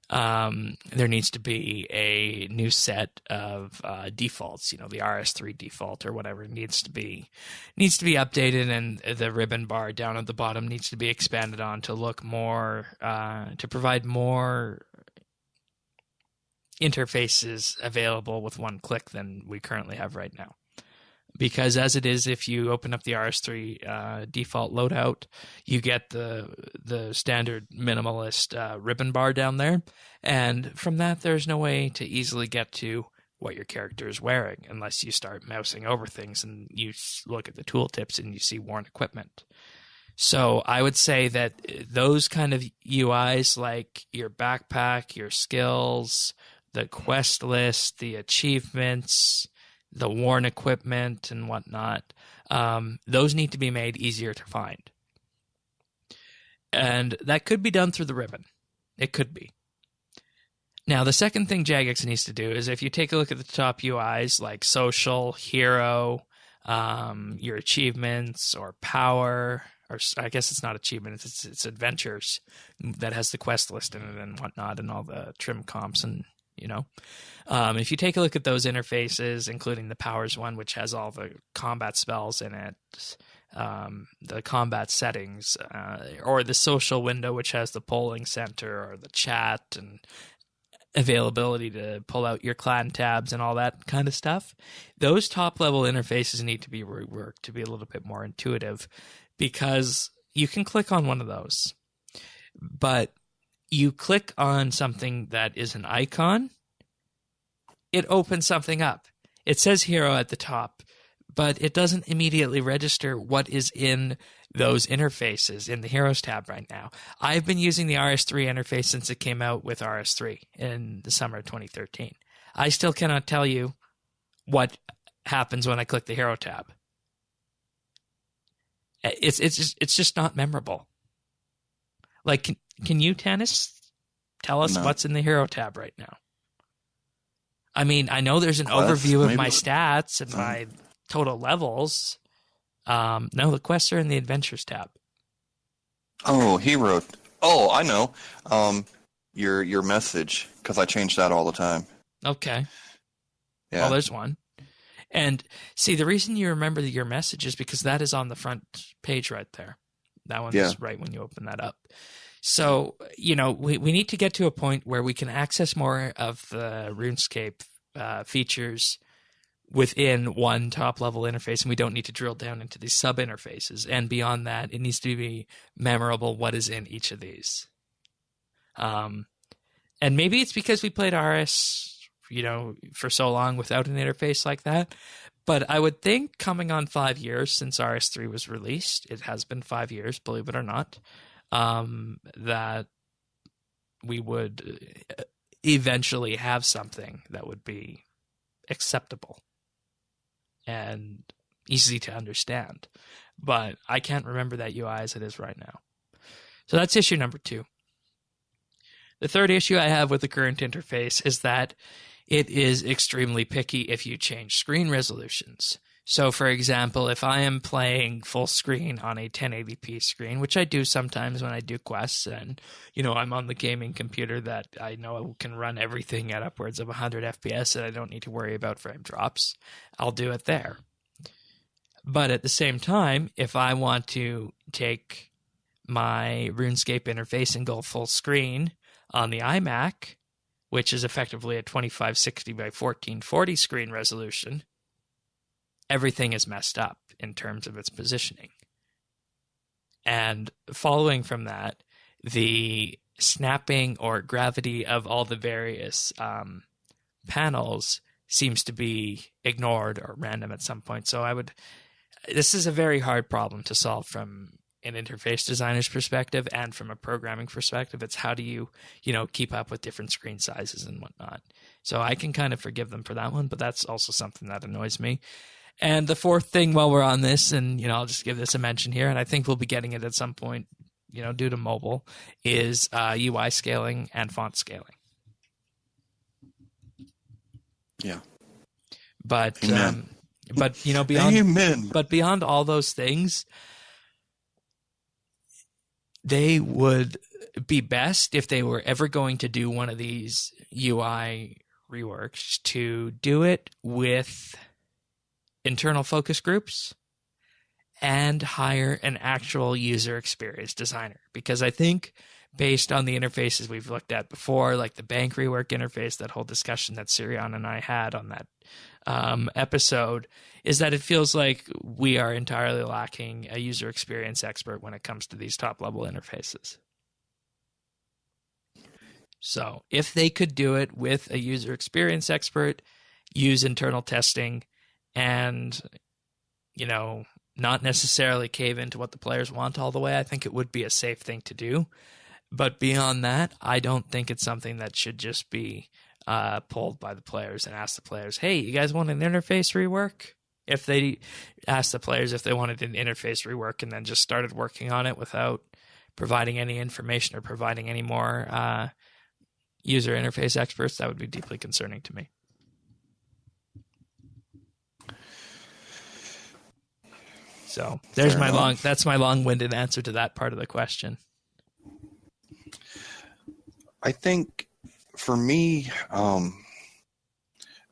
there needs to be a new set of defaults. You know, the RS3 default or whatever needs to be updated, and the ribbon bar down at the bottom needs to be expanded on to look more, to provide more interfaces available with one click than we currently have right now. Because as it is, if you open up the RS3 default loadout, you get the standard minimalist ribbon bar down there. And from that, there's no way to easily get to what your character is wearing unless you start mousing over things and you look at the tooltips and you see worn equipment. So I would say that those kind of UIs, like your backpack, your skills, the quest list, the achievements, the worn equipment and whatnot, those need to be made easier to find. And that could be done through the ribbon. It could be. Now, the second thing Jagex needs to do is if you take a look at the top UIs like social, hero, your achievements, or power, or I guess it's not achievements, it's adventures that has the quest list in it and whatnot and all the trim comps and, if you take a look at those interfaces, including the powers one, which has all the combat spells in it, the combat settings, or the social window, which has the polling center or the chat and availability to pull out your clan tabs and all that kind of stuff. Those top level interfaces need to be reworked to be a little bit more intuitive, because you can click on one of those, but you click on something that is an icon, it opens something up. It says hero at the top, but it doesn't immediately register what is in those interfaces in the Heroes tab right now. I've been using the RS3 interface since it came out with RS3 in the summer of 2013. I still cannot tell you what happens when I click the Hero tab. It's just not memorable. Like, can you, Tanis, tell us what's in the Hero tab right now? I mean, I know there's an overview of my stats and my total levels. No, the quests are in the Adventures tab. Oh, hero. Oh, I know. Your message, because I change that all the time. Okay. Yeah. Well, there's one. And see, the reason you remember your message is because that is on the front page right there. That one's right when you open that up. So, we need to get to a point where we can access more of the RuneScape features within one top-level interface, and we don't need to drill down into these sub-interfaces. And beyond that, it needs to be memorable what is in each of these. And maybe it's because we played RS, for so long without an interface like that. But I would think coming on 5 years since RS3 was released, it has been 5 years, believe it or not, that we would eventually have something that would be acceptable and easy to understand. But I can't remember that UI as it is right now. So that's issue number 2. The third issue I have with the current interface is that it is extremely picky if you change screen resolutions. So, for example, if I am playing full screen on a 1080p screen, which I do sometimes when I do quests, and, I'm on the gaming computer that I know can run everything at upwards of 100 FPS and I don't need to worry about frame drops, I'll do it there. But at the same time, if I want to take my RuneScape interface and go full screen on the iMac, which is effectively a 2560 by 1440 screen resolution, everything is messed up in terms of its positioning. And following from that, the snapping or gravity of all the various panels seems to be ignored or random at some point. So this is a very hard problem to solve from an interface designer's perspective and from a programming perspective. It's how do you, keep up with different screen sizes and whatnot. So I can kind of forgive them for that one, but that's also something that annoys me. And the fourth thing while we're on this, and, I'll just give this a mention here, and I think we'll be getting it at some point, due to mobile, is UI scaling and font scaling. Yeah. But, Amen. Beyond all those things, they would be best if they were ever going to do one of these UI reworks to do it with internal focus groups and hire an actual user experience designer. Because I think based on the interfaces we've looked at before, like the bank rework interface, that whole discussion that Sirian and I had on that episode, is that it feels like we are entirely lacking a user experience expert when it comes to these top-level interfaces. So if they could do it with a user experience expert, use internal testing, and, not necessarily cave into what the players want all the way, I think it would be a safe thing to do. But beyond that, I don't think it's something that should just be pulled by the players and ask the players, hey, you guys want an interface rework? If they asked the players if they wanted an interface rework and then just started working on it without providing any information or providing any more, user interface experts, that would be deeply concerning to me. So that's my long-winded answer to that part of the question. I think for me,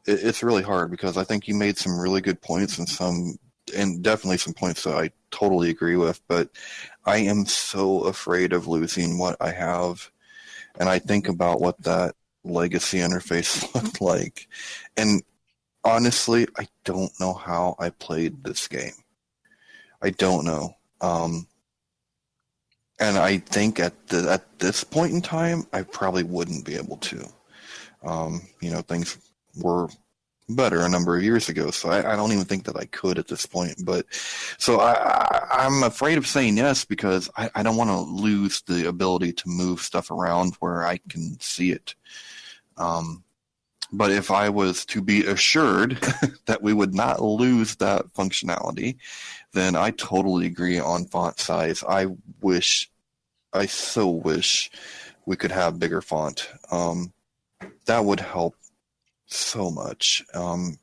it's really hard because I think you made some really good points and definitely some points that I totally agree with, but I am so afraid of losing what I have. And I think about what that legacy interface looked like. And honestly, I don't know how I played this game. I don't know. And I think at this point in time, I probably wouldn't be able to. Things were better a number of years ago, so I don't even think that I could at this point. But so I'm afraid of saying yes because I don't want to lose the ability to move stuff around where I can see it. But if I was to be assured that we would not lose that functionality, then I totally agree on font size. I so wish we could have bigger font. That would help so much. And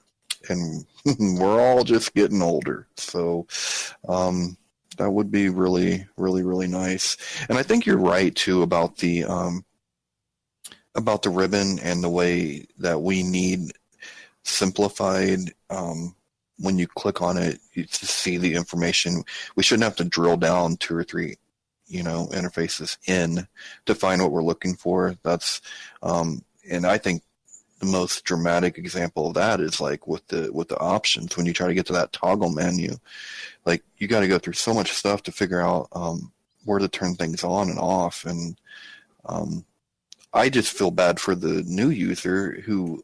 we're all just getting older. So that would be really, really, really nice. And I think you're right, too, about the ribbon and the way that we need simplified. When you click on it, you just see the information. We shouldn't have to drill down 2 or 3, interfaces in to find what we're looking for. That's, and I think the most dramatic example of that is like with the options. When you try to get to that toggle menu, like you got to go through so much stuff to figure out where to turn things on and off. And I just feel bad for the new user who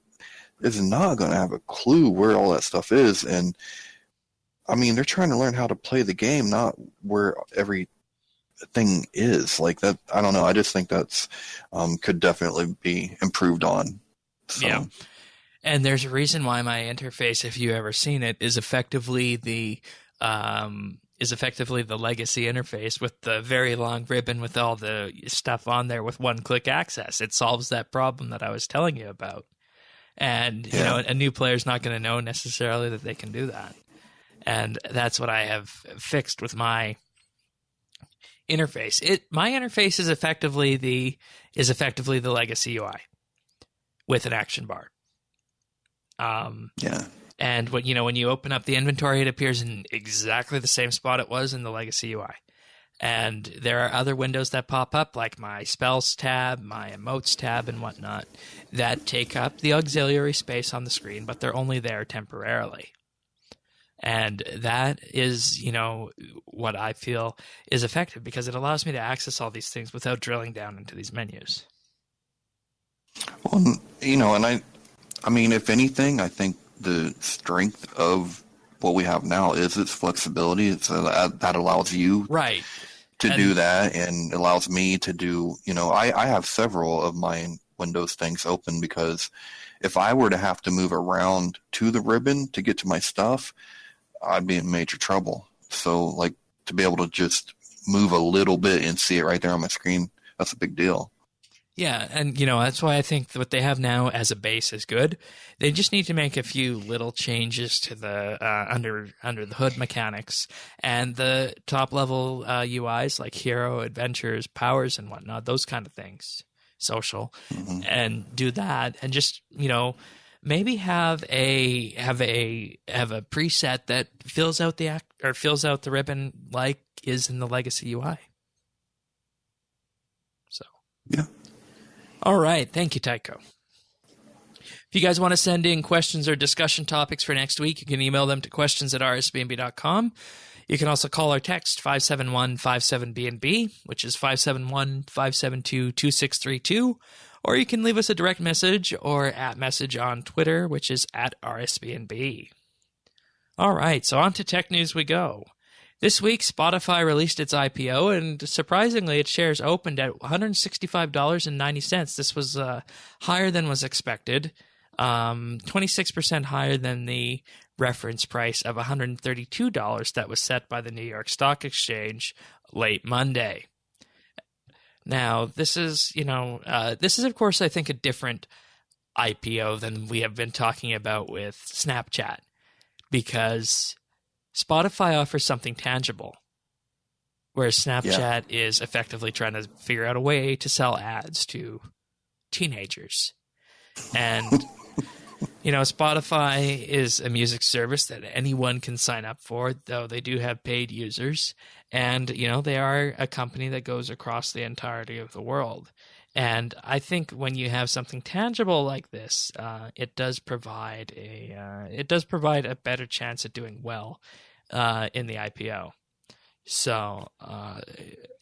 is not going to have a clue where all that stuff is. And I mean, they're trying to learn how to play the game, not where everything is. Like that, I don't know. I just think that's could definitely be improved on. So. Yeah. And there's a reason why my interface, if you ever seen it, is effectively the legacy interface with the very long ribbon with all the stuff on there with one-click access. It solves that problem that I was telling you about. And, a new player is not going to know necessarily that they can do that. And that's what I have fixed with my interface. My interface is effectively the legacy UI with an action bar. And when you open up the inventory, it appears in exactly the same spot it was in the legacy UI. And there are other windows that pop up, like my spells tab, my emotes tab, and whatnot, that take up the auxiliary space on the screen, but they're only there temporarily. And that is, what I feel is effective because it allows me to access all these things without drilling down into these menus. Well, and I mean, if anything, I think the strength of what we have now is its flexibility. So that allows you to do that and allows me to do, I have several of my Windows things open because if I were to have to move around to the ribbon to get to my stuff, I'd be in major trouble. So like to be able to just move a little bit and see it right there on my screen, that's a big deal. Yeah, and that's why I think what they have now as a base is good. They just need to make a few little changes to the under the hood mechanics and the top level UIs like hero, adventures, powers, and whatnot. Those kind of things, social, and do that, and just maybe have a preset that fills out the ribbon like is in the legacy UI. So yeah. All right. Thank you, Tycho. If you guys want to send in questions or discussion topics for next week, you can email them to questions@rsbnb.com. You can also call or text 571-57BNB, which is 571-572-2632, or you can leave us a direct message or @message on Twitter, which is @RSBNB. All right, so on to tech news we go. This week, Spotify released its IPO, and surprisingly, its shares opened at $165.90. This was higher than was expected, 26% higher than the reference price of $132 that was set by the New York Stock Exchange late Monday. Now, this is of course, I think a different IPO than we have been talking about with Snapchat, because Spotify offers something tangible, whereas Snapchat is effectively trying to figure out a way to sell ads to teenagers. And, Spotify is a music service that anyone can sign up for, though they do have paid users. And, they are a company that goes across the entirety of the world. And I think when you have something tangible like this, it does provide a better chance at doing well in the IPO. So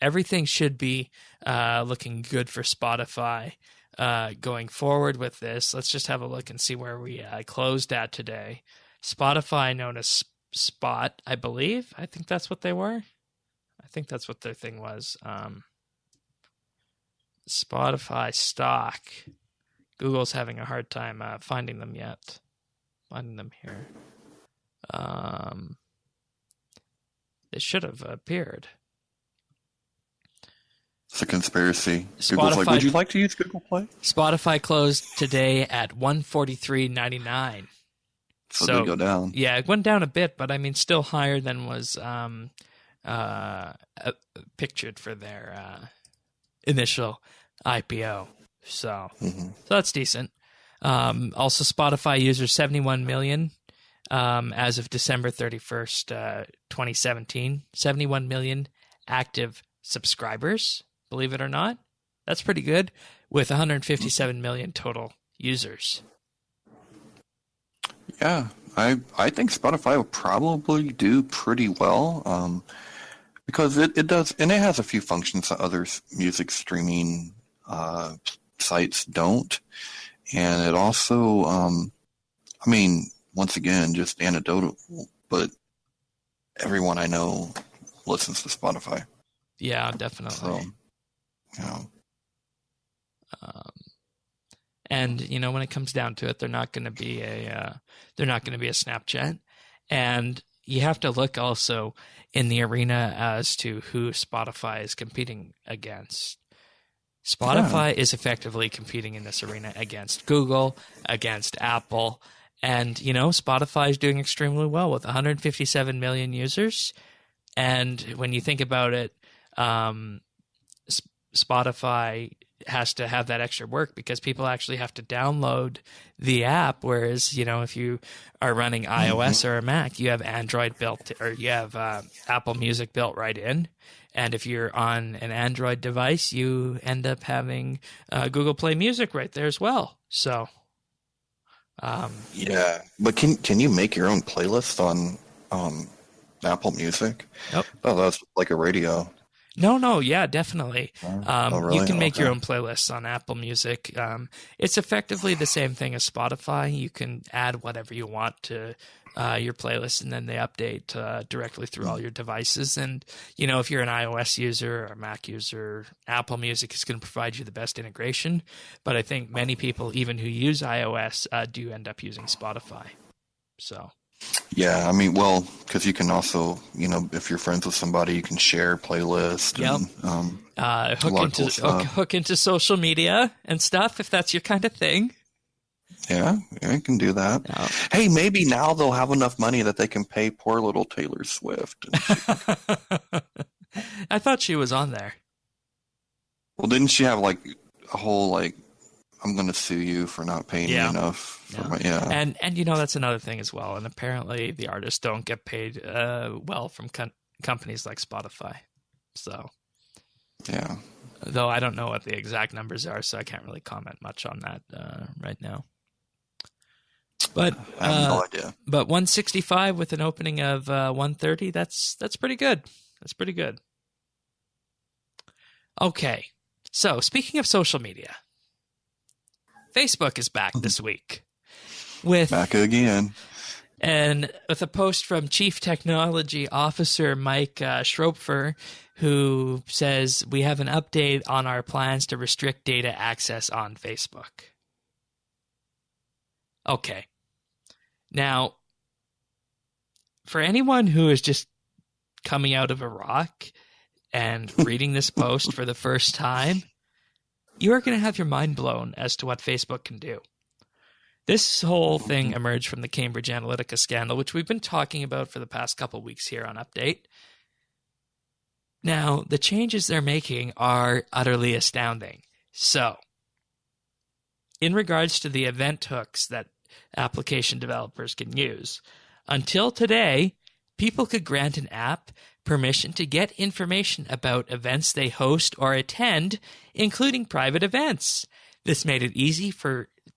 everything should be looking good for Spotify going forward with this. Let's just have a look and see where we closed at today. Spotify, known as Spot, I believe. I think that's what they were. I think that's what their thing was. Spotify stock. Google's having a hard time finding them yet. Finding them here. They should have appeared. It's a conspiracy. Google's like, would you like to use Google Play? Spotify closed today at $143.99. So they go down. Yeah, it went down a bit, but I mean, still higher than was pictured for their initial IPO. So that's decent. Also, Spotify users 71 million as of December 31st, 2017. 71 million active subscribers, believe it or not. That's pretty good, with 157 million total users. Yeah, I think Spotify will probably do pretty well because it does, and it has a few functions that other music streaming sites don't. And it also, I mean, once again, just anecdotal, but everyone I know listens to Spotify. Yeah, definitely. So, and when it comes down to it, they're not going to be a Snapchat, and you have to look also in the arena as to who Spotify is competing against. Spotify is effectively competing in this arena against Google, against Apple, and Spotify is doing extremely well with 157 million users. And when you think about it, Spotify has to have that extra work because people actually have to download the app. Whereas, if you are running iOS or a Mac, you have Android built, or you have Apple Music built right in. And if you're on an Android device, you end up having Google Play Music right there as well. So, yeah, but can you make your own playlist on Apple Music? Nope. Oh, that's like a radio. No, yeah, definitely. Really? You can make your own playlists on Apple Music. It's effectively the same thing as Spotify. You can add whatever you want to your playlist, and then they update directly through all your devices. And, if you're an iOS user or a Mac user, Apple Music is going to provide you the best integration. But I think many people, even who use iOS, do end up using Spotify. So... Yeah, I mean, well, because you can also, if you're friends with somebody, you can share playlists. Yep. And hook into social media and stuff if that's your kind of thing. Yeah, you can do that. Yeah. Hey, maybe now they'll have enough money that they can pay poor little Taylor Swift. I thought she was on there. Well, didn't she have like a whole I'm going to sue you for not paying me enough. And that's another thing as well. And apparently the artists don't get paid well from companies like Spotify. So, yeah. Though I don't know what the exact numbers are, so I can't really comment much on that right now. But I have no idea. But 165 with an opening of 130, that's pretty good. That's pretty good. Okay. So, speaking of social media, Facebook is back this week. Back again. And with a post from Chief Technology Officer Mike Schroepfer, who says, we have an update on our plans to restrict data access on Facebook. Okay. Now, for anyone who is just coming out of Iraq and reading this post for the first time, you are going to have your mind blown as to what Facebook can do. This whole thing emerged from the Cambridge Analytica scandal, which we've been talking about for the past couple weeks here on Update. Now, the changes they're making are utterly astounding. So, in regards to the event hooks that application developers can use, until today, people could grant an app permission to get information about events they host or attend, including private events. This made it easy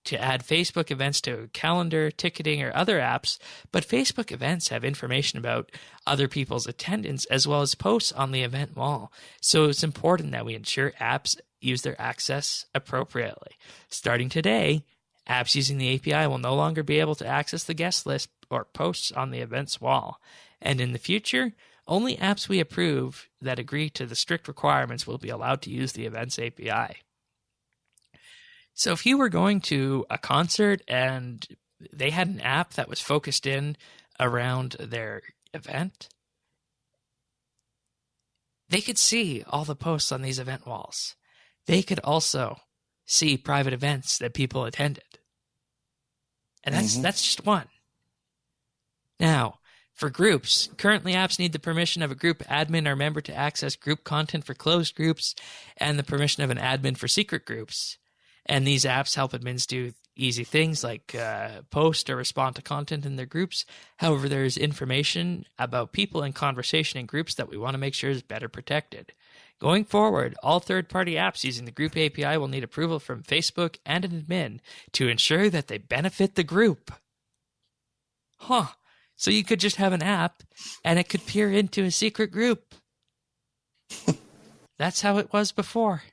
to add Facebook events to calendar, ticketing, or other apps, but Facebook events have information about other people's attendance as well as posts on the event wall. So it's important that we ensure apps use their access appropriately. Starting today, apps using the API will no longer be able to access the guest list or posts on the events wall. And in the future, only apps we approve that agree to the strict requirements will be allowed to use the events API. So if you were going to a concert and they had an app that was focused in around their event, they could see all the posts on these event walls. They could also see private events that people attended. And that's just one. Now, for groups, currently apps need the permission of a group admin or member to access group content for closed groups and the permission of an admin for secret groups. And these apps help admins do easy things like post or respond to content in their groups. However, there's information about people in conversation in groups that we want to make sure is better protected. Going forward, all third-party apps using the group API will need approval from Facebook and an admin to ensure that they benefit the group. So you could just have an app and it could peer into a secret group. That's how it was before.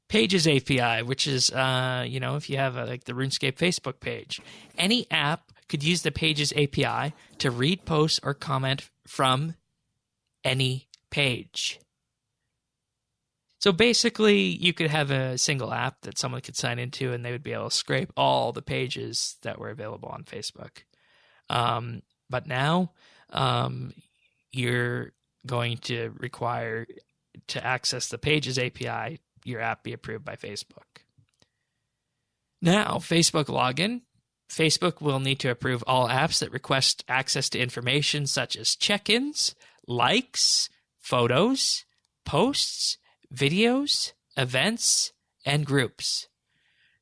Pages API, which is, if you have like the RuneScape Facebook page, any app could use the Pages API to read posts or comment from any page. So basically, you could have a single app that someone could sign into and they would be able to scrape all the pages that were available on Facebook. But now, you're going to require to access the Pages API, your app be approved by Facebook. Now, Facebook login. Facebook will need to approve all apps that request access to information such as check-ins, likes, photos, posts, videos, events, and groups.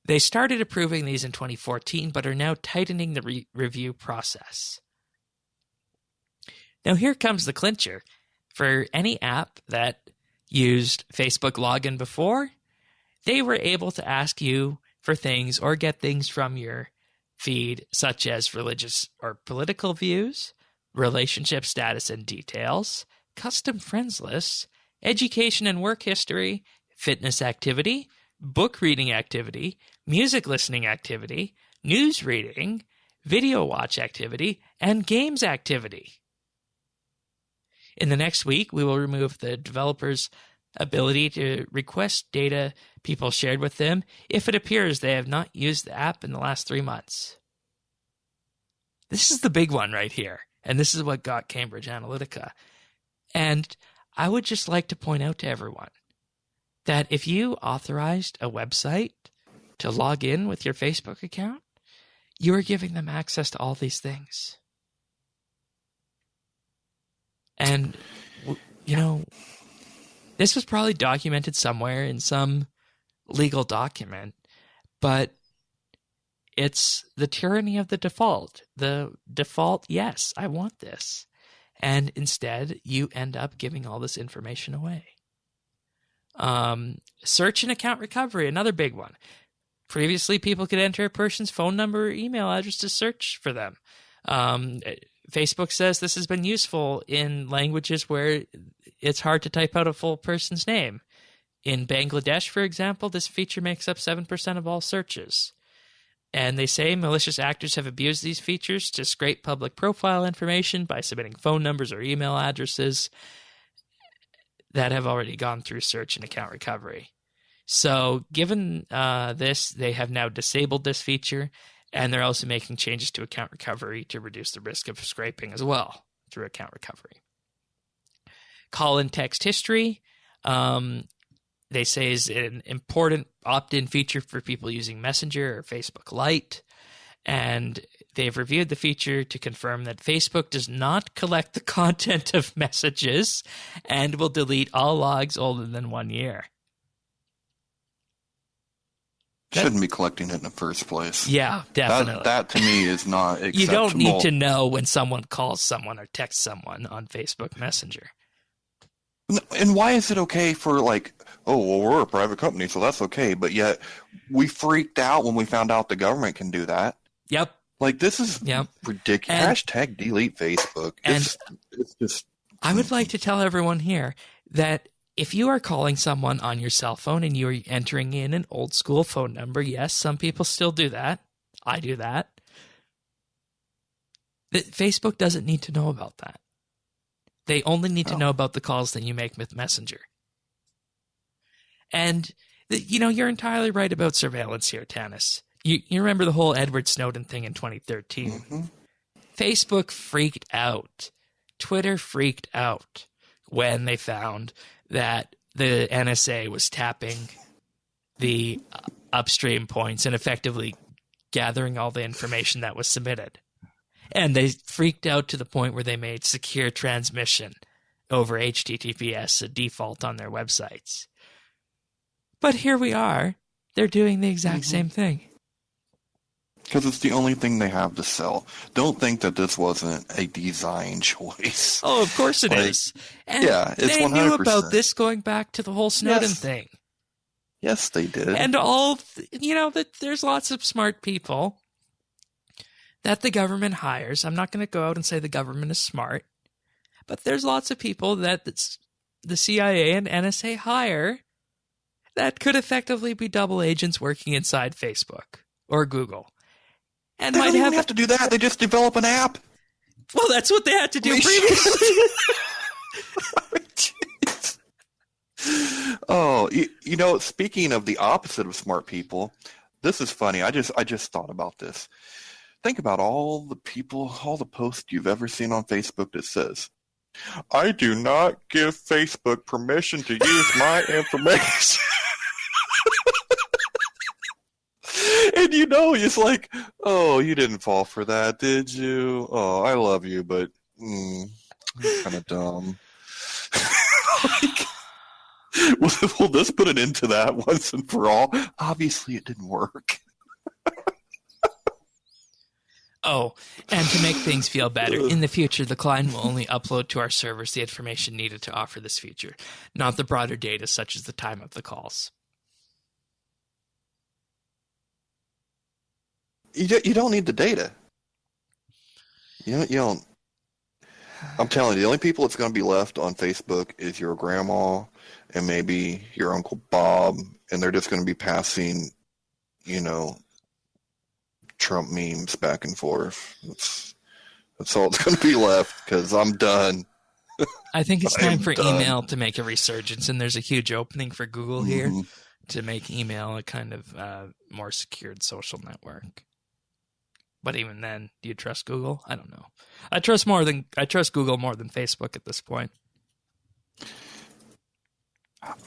They started approving these in 2014, but are now tightening the review process. Now here comes the clincher. For any app that used Facebook login before, they were able to ask you for things or get things from your feed, such as religious or political views, relationship status and details, custom friends lists, education and work history, fitness activity, book reading activity, music listening activity, news reading, video watch activity, and games activity. In the next week, we will remove the developer's ability to request data people shared with them if it appears they have not used the app in the last 3 months. This is the big one right here, and this is what got Cambridge Analytica. And I would just like to point out to everyone that if you authorized a website to log in with your Facebook account, you are giving them access to all these things. And, this was probably documented somewhere in some legal document, but it's the tyranny of the default. The default, yes, I want this. And instead, you end up giving all this information away. Search and account recovery, another big one. Previously, people could enter a person's phone number or email address to search for them. Facebook says this has been useful in languages where it's hard to type out a full person's name. In Bangladesh, for example, this feature makes up 7% of all searches. And they say malicious actors have abused these features to scrape public profile information by submitting phone numbers or email addresses that have already gone through search and account recovery. So given this, they have now disabled this feature, and they're also making changes to account recovery to reduce the risk of scraping as well through account recovery. Call and text history, they say, is an important opt-in feature for people using Messenger or Facebook Lite. And they've reviewed the feature to confirm that Facebook does not collect the content of messages and will delete all logs older than 1 year. Shouldn't be collecting it in the first place. Yeah, definitely. That to me is not acceptable. You don't need to know when someone calls someone or texts someone on Facebook Messenger. And why is it okay for, like, oh, well, we're a private company, so that's okay, but yet we freaked out when we found out the government can do that? Yep. Like, this is ridiculous. Hashtag delete Facebook. It's just... I would like to tell everyone here that if you are calling someone on your cell phone and you're entering in an old school phone number, yes, some people still do that. I do that. Facebook doesn't need to know about that. They only need to know about the calls that you make with Messenger. And, you're entirely right about surveillance here, Tanis. You remember the whole Edward Snowden thing in 2013. Mm-hmm. Facebook freaked out. Twitter freaked out when they found that the NSA was tapping the upstream points and effectively gathering all the information that was submitted. And they freaked out to the point where they made secure transmission over HTTPS a default on their websites. But here we are. They're doing the exact same thing. Because it's the only thing they have to sell. Don't think that this wasn't a design choice. Oh, of course it is. And it's they 100%. knew about this going back to the whole Snowden thing. Yes, they did. And there's lots of smart people that the government hires. I'm not going to go out and say the government is smart, but there's lots of people that the CIA and NSA hire that could effectively be double agents working inside Facebook or Google. And they don't even have to do that. They just develop an app. Well, that's what they had to do previously. Oh, speaking of the opposite of smart people, this is funny. I just thought about this. Think about all the posts you've ever seen on Facebook that says, I do not give Facebook permission to use my information. And it's like, oh, you didn't fall for that, did you? Oh, I love you, but kind of dumb. Will this put an end to that once and for all? Obviously, it didn't work. Oh, and to make things feel better, in the future, the client will only upload to our servers the information needed to offer this feature, not the broader data such as the time of the calls. You don't need the data. You don't. I'm telling you, the only people that's going to be left on Facebook is your grandma and maybe your Uncle Bob, and they're just going to be passing, Trump memes back and forth. That's all that's going to be left because I'm done. I think it's time for email to make a resurgence, and there's a huge opening for Google here to make email a kind of more secured social network. But even then, do you trust Google? I don't know. I trust Google more than Facebook at this point.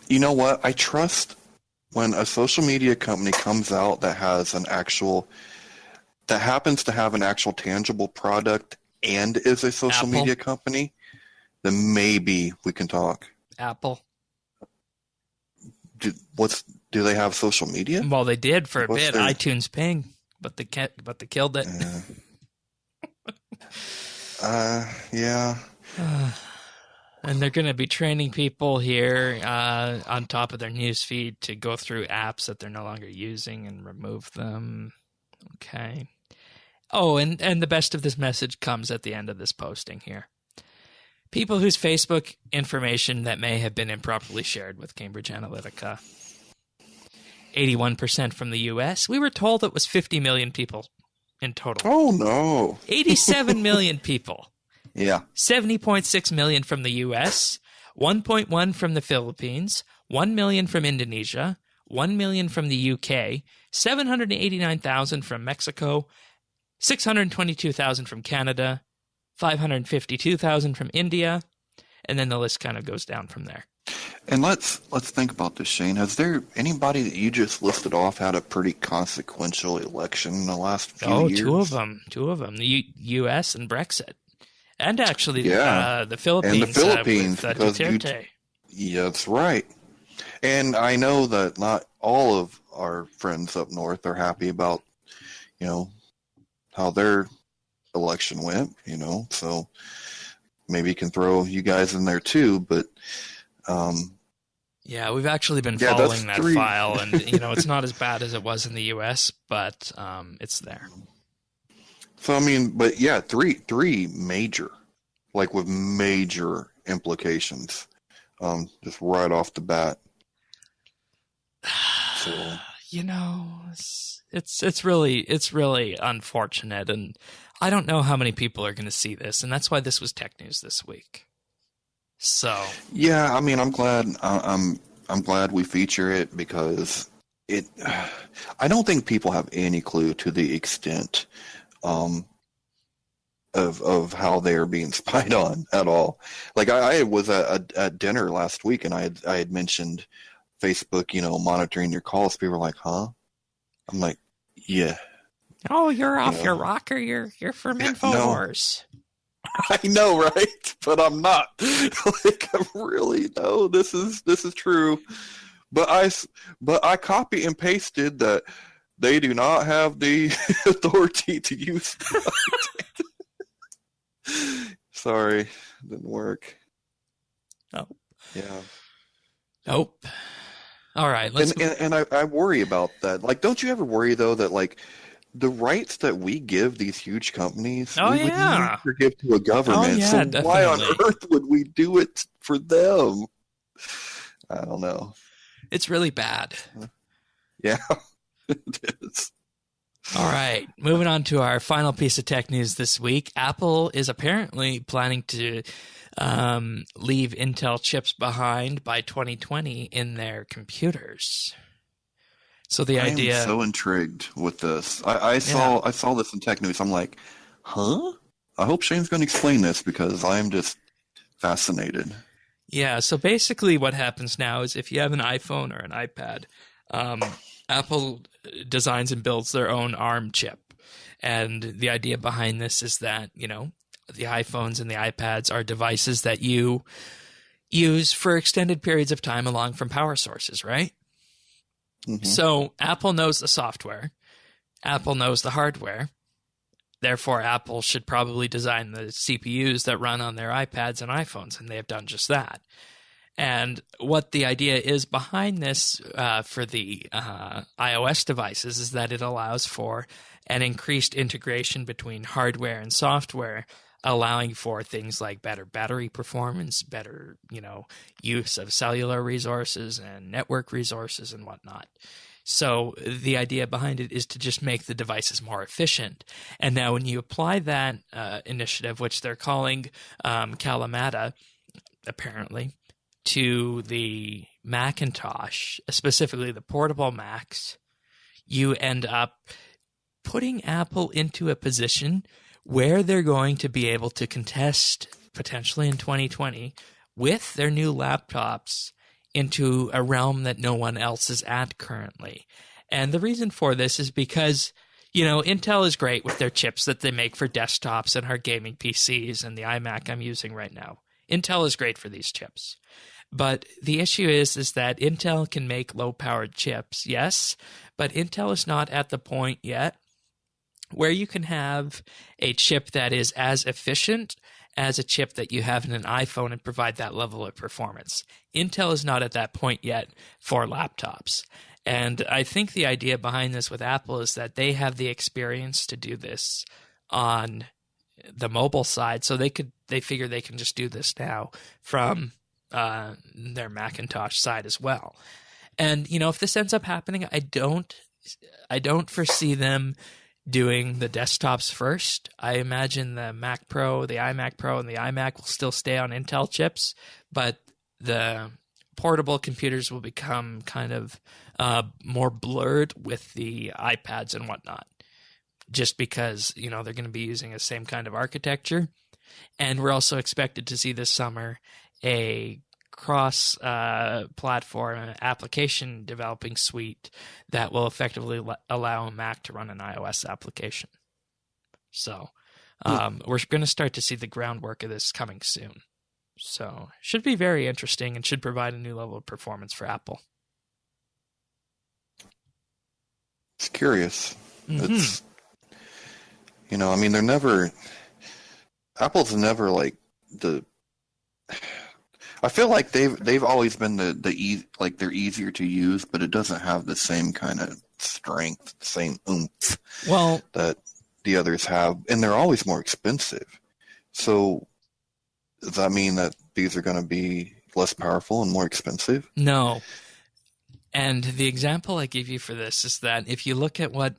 You know what? I trust when a social media company comes out that happens to have an actual tangible product and is a social media company, then maybe we can talk. Apple. Do they have social media? Well, they did for a bit. iTunes Ping. But they killed it. Yeah. And they're going to be training people here on top of their newsfeed to go through apps that they're no longer using and remove them. Okay. Oh, and the best of this message comes at the end of this posting here. People whose Facebook information that may have been improperly shared with Cambridge Analytica. 81% from the U.S. We were told it was 50 million people in total. Oh, no. 87 million people. Yeah. 70.6 million from the U.S., 1.1 from the Philippines, 1 million from Indonesia, 1 million from the U.K., 789,000 from Mexico, 622,000 from Canada, 552,000 from India, and then the list kind of goes down from there. And let's think about this, Shane. Has there anybody that you just listed off had a pretty consequential election in the last few years? Two of them. The U.S. and Brexit. And actually the Philippines. And the Philippines. With Duterte. Yeah, that's right. And I know that not all of our friends up north are happy about, how their election went, so maybe you can throw you guys in there too, but yeah, we've actually been following that file, and it's not as bad as it was in the U.S., but it's there. So I mean, but yeah, three major, like with major implications, just right off the bat. So it's really unfortunate, and I don't know how many people are going to see this, and that's why this was tech news this week. So yeah, I mean, I'm glad we feature it because I don't think people have any clue to the extent of how they are being spied on at all. Like I was at dinner last week, and I had mentioned Facebook, monitoring your calls. People were like, "Huh?" I'm like, "Yeah." Oh, you're off your rocker. You're from InfoWars. No. I know, right? But I'm not. Like, I'm really no. This is true. But I copy and pasted that they do not have the authority to use. Sorry, didn't work. Oh. Yeah. Nope. All right. And I worry about that. Like, don't you ever worry though that like the rights that we give these huge companies, we would never give to a government. So definitely. Why on earth would we do it for them? I don't know. It's really bad. Yeah, it is. All right. Moving on to our final piece of tech news this week. Apple is apparently planning to leave Intel chips behind by 2020 in their computers. So the idea. I'm so intrigued with this. I saw this in tech news. I'm like, huh? I hope Shane's going to explain this because I'm just fascinated. Yeah. So basically, what happens now is if you have an iPhone or an iPad, Apple designs and builds their own ARM chip, and the idea behind this is that the iPhones and the iPads are devices that you use for extended periods of time along from power sources, right? Mm-hmm. So Apple knows the software. Apple knows the hardware. Therefore, Apple should probably design the CPUs that run on their iPads and iPhones, and they have done just that. And what the idea is behind this for the iOS devices is that it allows for an increased integration between hardware and software, allowing for things like better battery performance, better, use of cellular resources and network resources and whatnot. So the idea behind it is to just make the devices more efficient. And now when you apply that initiative, which they're calling Kalamata, apparently, to the Macintosh, specifically the portable Macs, you end up putting Apple into a position where they're going to be able to contest, potentially in 2020, with their new laptops into a realm that no one else is at currently. And the reason for this is because, Intel is great with their chips that they make for desktops and our gaming PCs and the iMac I'm using right now. Intel is great for these chips. But the issue is that Intel can make low-powered chips, yes, but Intel is not at the point yet where you can have a chip that is as efficient as a chip that you have in an iPhone and provide that level of performance. Intel is not at that point yet for laptops. And I think the idea behind this with Apple is that they have the experience to do this on the mobile side, so they figure they can just do this now from their Macintosh side as well. And if this ends up happening, I don't foresee them doing the desktops first. I imagine the Mac Pro, the iMac Pro, and the iMac will still stay on Intel chips, but the portable computers will become kind of more blurred with the iPads and whatnot, just because they're going to be using the same kind of architecture. And we're also expected to see this summer a cross-platform application developing suite that will effectively allow a Mac to run an iOS application. So we're going to start to see the groundwork of this coming soon. So should be very interesting and should provide a new level of performance for Apple. It's curious. It's, I mean, Apple's never like I feel like they've always been like they're easier to use, but it doesn't have the same kind of strength, the same oomph that the others have, and they're always more expensive. So does that mean that these are going to be less powerful and more expensive? No. And the example I give you for this is that if you look at what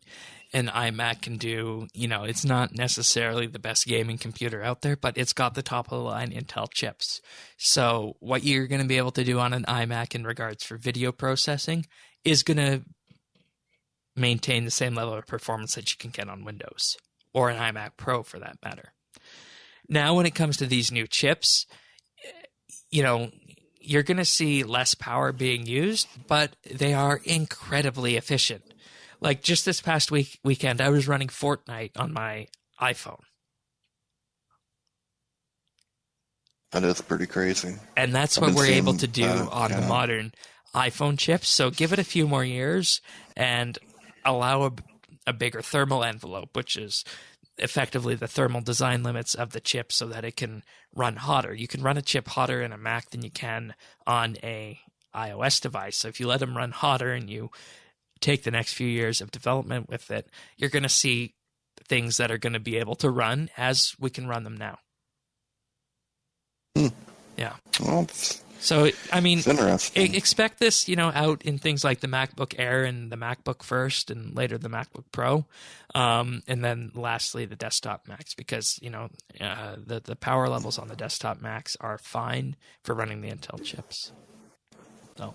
an iMac can do, it's not necessarily the best gaming computer out there, but it's got the top-of-the-line Intel chips. So what you're going to be able to do on an iMac in regards for video processing is going to maintain the same level of performance that you can get on Windows, or an iMac Pro for that matter. Now, when it comes to these new chips, you're going to see less power being used, but they are incredibly efficient. Like just this past weekend, I was running Fortnite on my iPhone. That is pretty crazy. And that's what we're able to do on the modern iPhone chips. So give it a few more years and allow a bigger thermal envelope, which is effectively the thermal design limits of the chip so that it can run hotter. You can run a chip hotter in a Mac than you can on a iOS device. So if you let them run hotter and you take the next few years of development with it, you're going to see things that are going to be able to run as we can run them now. Yeah. Well, so, I mean, interesting. Expect this, out in things like the MacBook Air and the MacBook first, and later the MacBook Pro, and then lastly the desktop Macs, because the power levels on the desktop Macs are fine for running the Intel chips. So.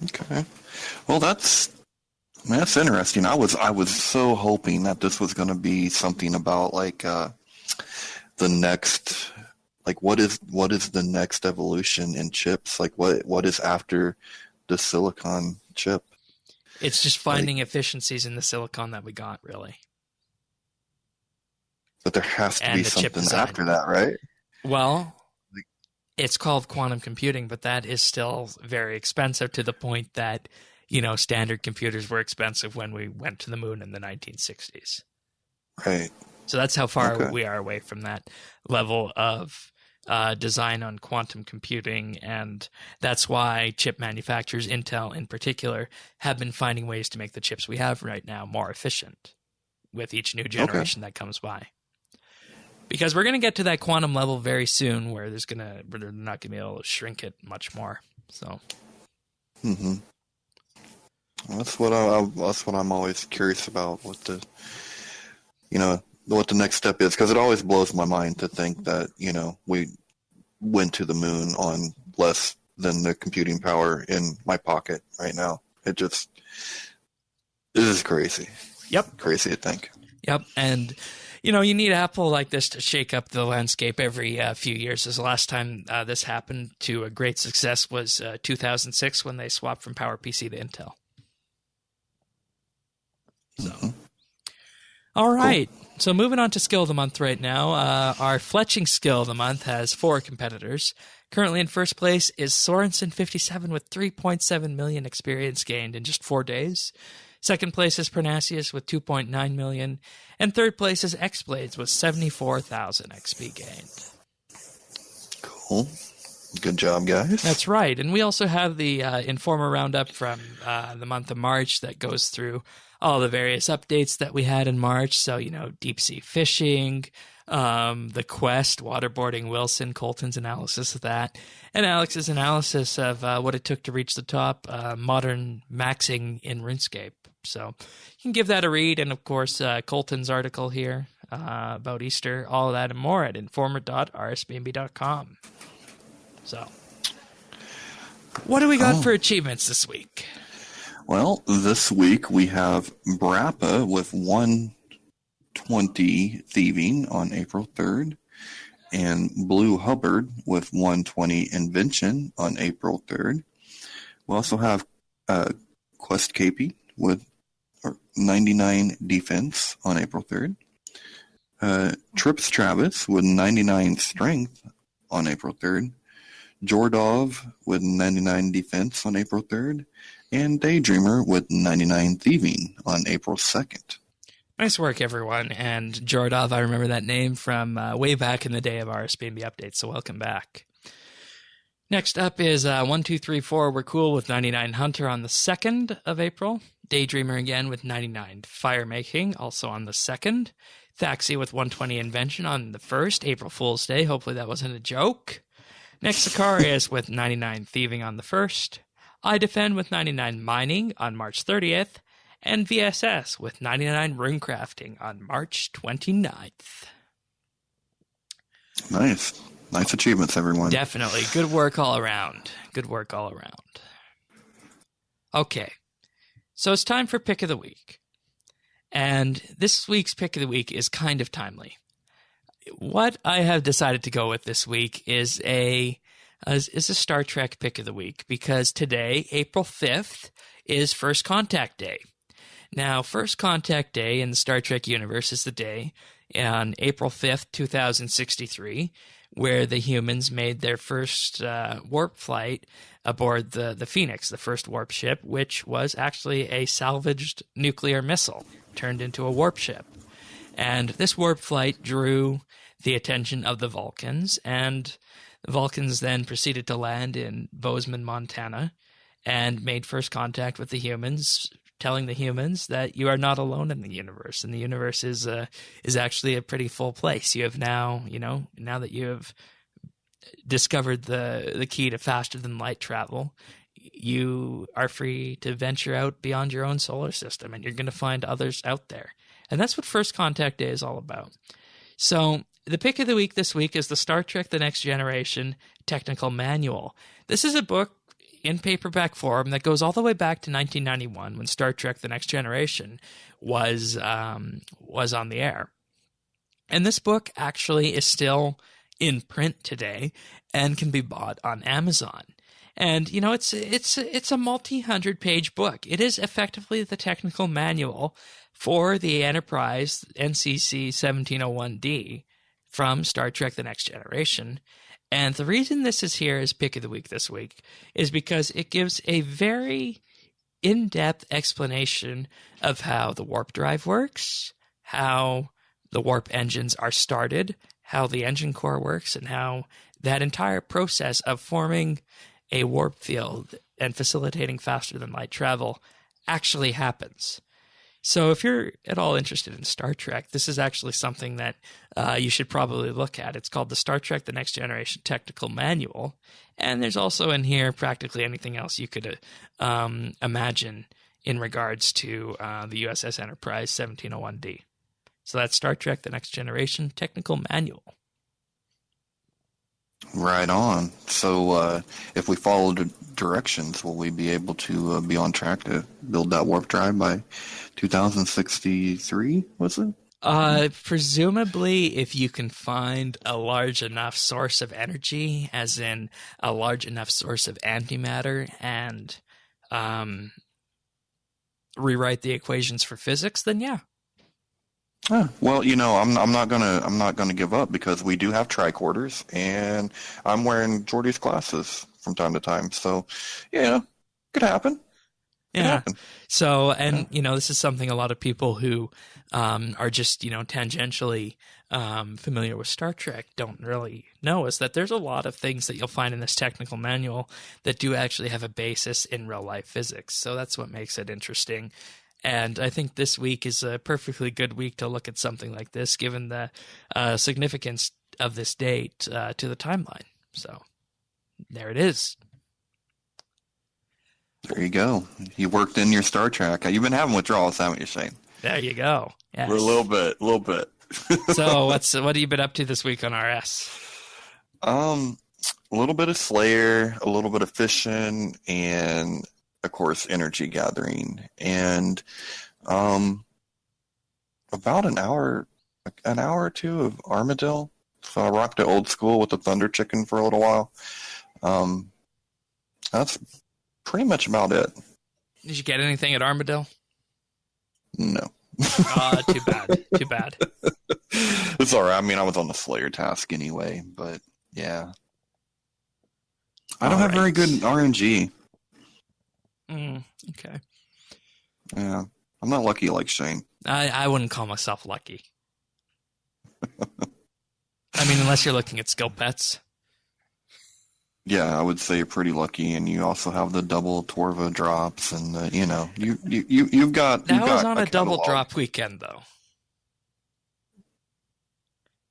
Okay. Well, that's interesting. I was so hoping that this was going to be something about like the next. Like what is the next evolution in chips? Like what is after the silicon chip? It's just finding efficiencies in the silicon that we got, really. But there has to be something after that, right? Well, it's called quantum computing, but that is still very expensive to the point that, standard computers were expensive when we went to the moon in the 1960s. Right. So that's how far we are away from that level of design on quantum computing, and that's why chip manufacturers, Intel in particular, have been finding ways to make the chips we have right now more efficient with each new generation that comes by. Because we're going to get to that quantum level very soon where they're not going to be able to shrink it much more. So. Mm-hmm. That's what I'm always curious about, what the next step is, because it always blows my mind to think that, we went to the moon on less than the computing power in my pocket right now. This is crazy. Yep. Crazy to think. Yep. And, you need Apple like this to shake up the landscape every few years. As the last time this happened to a great success was 2006 when they swapped from PowerPC to Intel. So. Mm-hmm. All right. Cool. So moving on to Skill of the Month right now. Our fletching Skill of the Month has 4 competitors. Currently in first place is Sorensen57 with 3.7 million experience gained in just 4 days. Second place is Pernasius with 2.9 million. And third place is X-Blades with 74,000 XP gained. Cool. Good job, guys. That's right. And we also have the Informer Roundup from the month of March that goes through all the various updates that we had in March. So, deep sea fishing, the quest, waterboarding Wilson, Colton's analysis of that, and Alex's analysis of what it took to reach the top, modern maxing in RuneScape. So you can give that a read. And, of course, Colton's article here about Easter, all of that and more at informer.rsbnb.com. So what do we got for achievements this week? Well, this week we have Brappa with 120 thieving on April 3rd. and Blue Hubbard with 120 invention on April 3rd. We also have Quest Capey with 99 defense on April 3rd. Trips Travis with 99 strength on April 3rd. Jordov with 99 defense on April 3rd. And Daydreamer with 99 thieving on April 2nd. Nice work, everyone. And Jordov, I remember that name from way back in the day of RSBANDB updates, so welcome back. Next up is 1234 We're Cool with 99 Hunter on the 2nd of April. Daydreamer again with 99 Firemaking, also on the 2nd. Thaxi with 120 Invention on the 1st, April Fool's Day. Hopefully that wasn't a joke. Next, Sicarius with 99 Thieving on the 1st. I Defend with 99 Mining on March 30th. And VSS with 99 Runecrafting on March 29th. Nice. Nice achievements, everyone. Definitely. Good work all around. Good work all around. Okay. So it's time for Pick of the Week. And this week's Pick of the Week is kind of timely. What I have decided to go with this week is a Star Trek Pick of the Week, because today, April 5th, is First Contact Day. Now, First Contact Day in the Star Trek universe is the day on April 5th, 2063, where the humans made their first warp flight aboard the Phoenix, the first warp ship, which was actually a salvaged nuclear missile turned into a warp ship. And this warp flight drew the attention of the Vulcans, and the Vulcans then proceeded to land in Bozeman, Montana, and made first contact with the humans, telling the humans that you are not alone in the universe, and the universe is actually a pretty full place. You have now, now that you have discovered the key to faster than light travel, you are free to venture out beyond your own solar system, and you're going to find others out there. And that's what First Contact Day is all about. So the pick of the week this week is the Star Trek The Next Generation Technical Manual. This is a book in paperback form that goes all the way back to 1991, when Star Trek The Next Generation was on the air. And this book actually is still in print today and can be bought on Amazon. And, it's a multi-hundred-page book. It is effectively the technical manual for the Enterprise NCC 1701D from Star Trek The Next Generation. And the reason this is here as Pick of the Week this week is because it gives a very in-depth explanation of how the warp drive works, how the warp engines are started, how the engine core works, and how that entire process of forming a warp field and facilitating faster than light travel actually happens. So if you're at all interested in Star Trek, this is actually something that you should probably look at. It's called the Star Trek The Next Generation Technical Manual. And there's also in here practically anything else you could imagine in regards to the USS Enterprise 1701D. So that's Star Trek The Next Generation Technical Manual. Right on. So if we follow the directions, will we be able to be on track to build that warp drive by 2063, was it? Presumably, if you can find a large enough source of energy, as in a large enough source of antimatter, and rewrite the equations for physics, then yeah. Well, I'm not gonna give up, because we do have tricorders, and I'm wearing Geordie's glasses from time to time. So, could happen. Yeah. Happen. So, and this is something a lot of people who are just tangentially familiar with Star Trek don't really know, is that there's a lot of things that you'll find in this technical manual that do actually have a basis in real life physics. So that's what makes it interesting. And I think this week is a perfectly good week to look at something like this, given the significance of this date to the timeline. So there it is. There you go. You worked in your Star Trek. You've been having withdrawals, haven't you, Shane? There you go. Yes. For a little bit. So what have you been up to this week on RS? A little bit of Slayer, a little bit of fishing, and of course, energy gathering, and about an hour or two of Armadillo. So I rocked it old school with the Thunder Chicken for a little while. That's pretty much about it. Did you get anything at Armadale? No. Too bad. Too bad. It's all right. I mean, I was on the Slayer task anyway, but yeah. I don't have very good RNG. Okay. Yeah. I'm not lucky like Shane. I wouldn't call myself lucky. I mean, unless you're looking at skill pets. Yeah, I would say you're pretty lucky, and you also have the double Torva drops, and you've got. That was on a double drop weekend, though.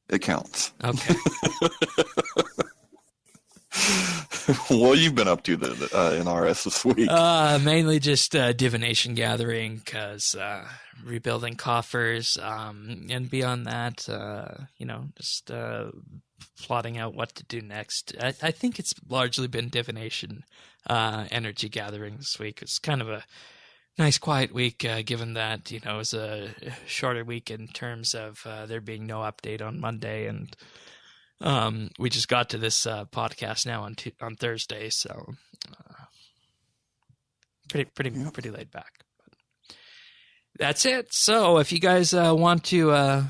It counts. Okay. What have you been up to in RS this week? Mainly just divination gathering, because rebuilding coffers, and beyond that, just plotting out what to do next. I think it's largely been divination energy gathering this week. It's kind of a nice quiet week, given that it was a shorter week in terms of there being no update on Monday, and we just got to this podcast now on Thursday, so pretty laid back. But that's it. So if you guys want to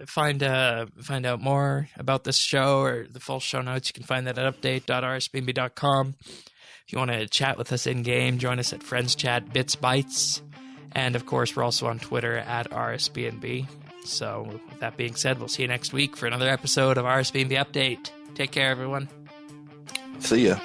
find out more about this show or the full show notes, you can find that at update.rsbnb.com. If you want to chat with us in game, join us at Friends Chat Bits Bytes, and of course we're also on Twitter at RSBNB. So with that being said, we'll see you next week for another episode of RSBANDB Update. Take care, everyone. See ya.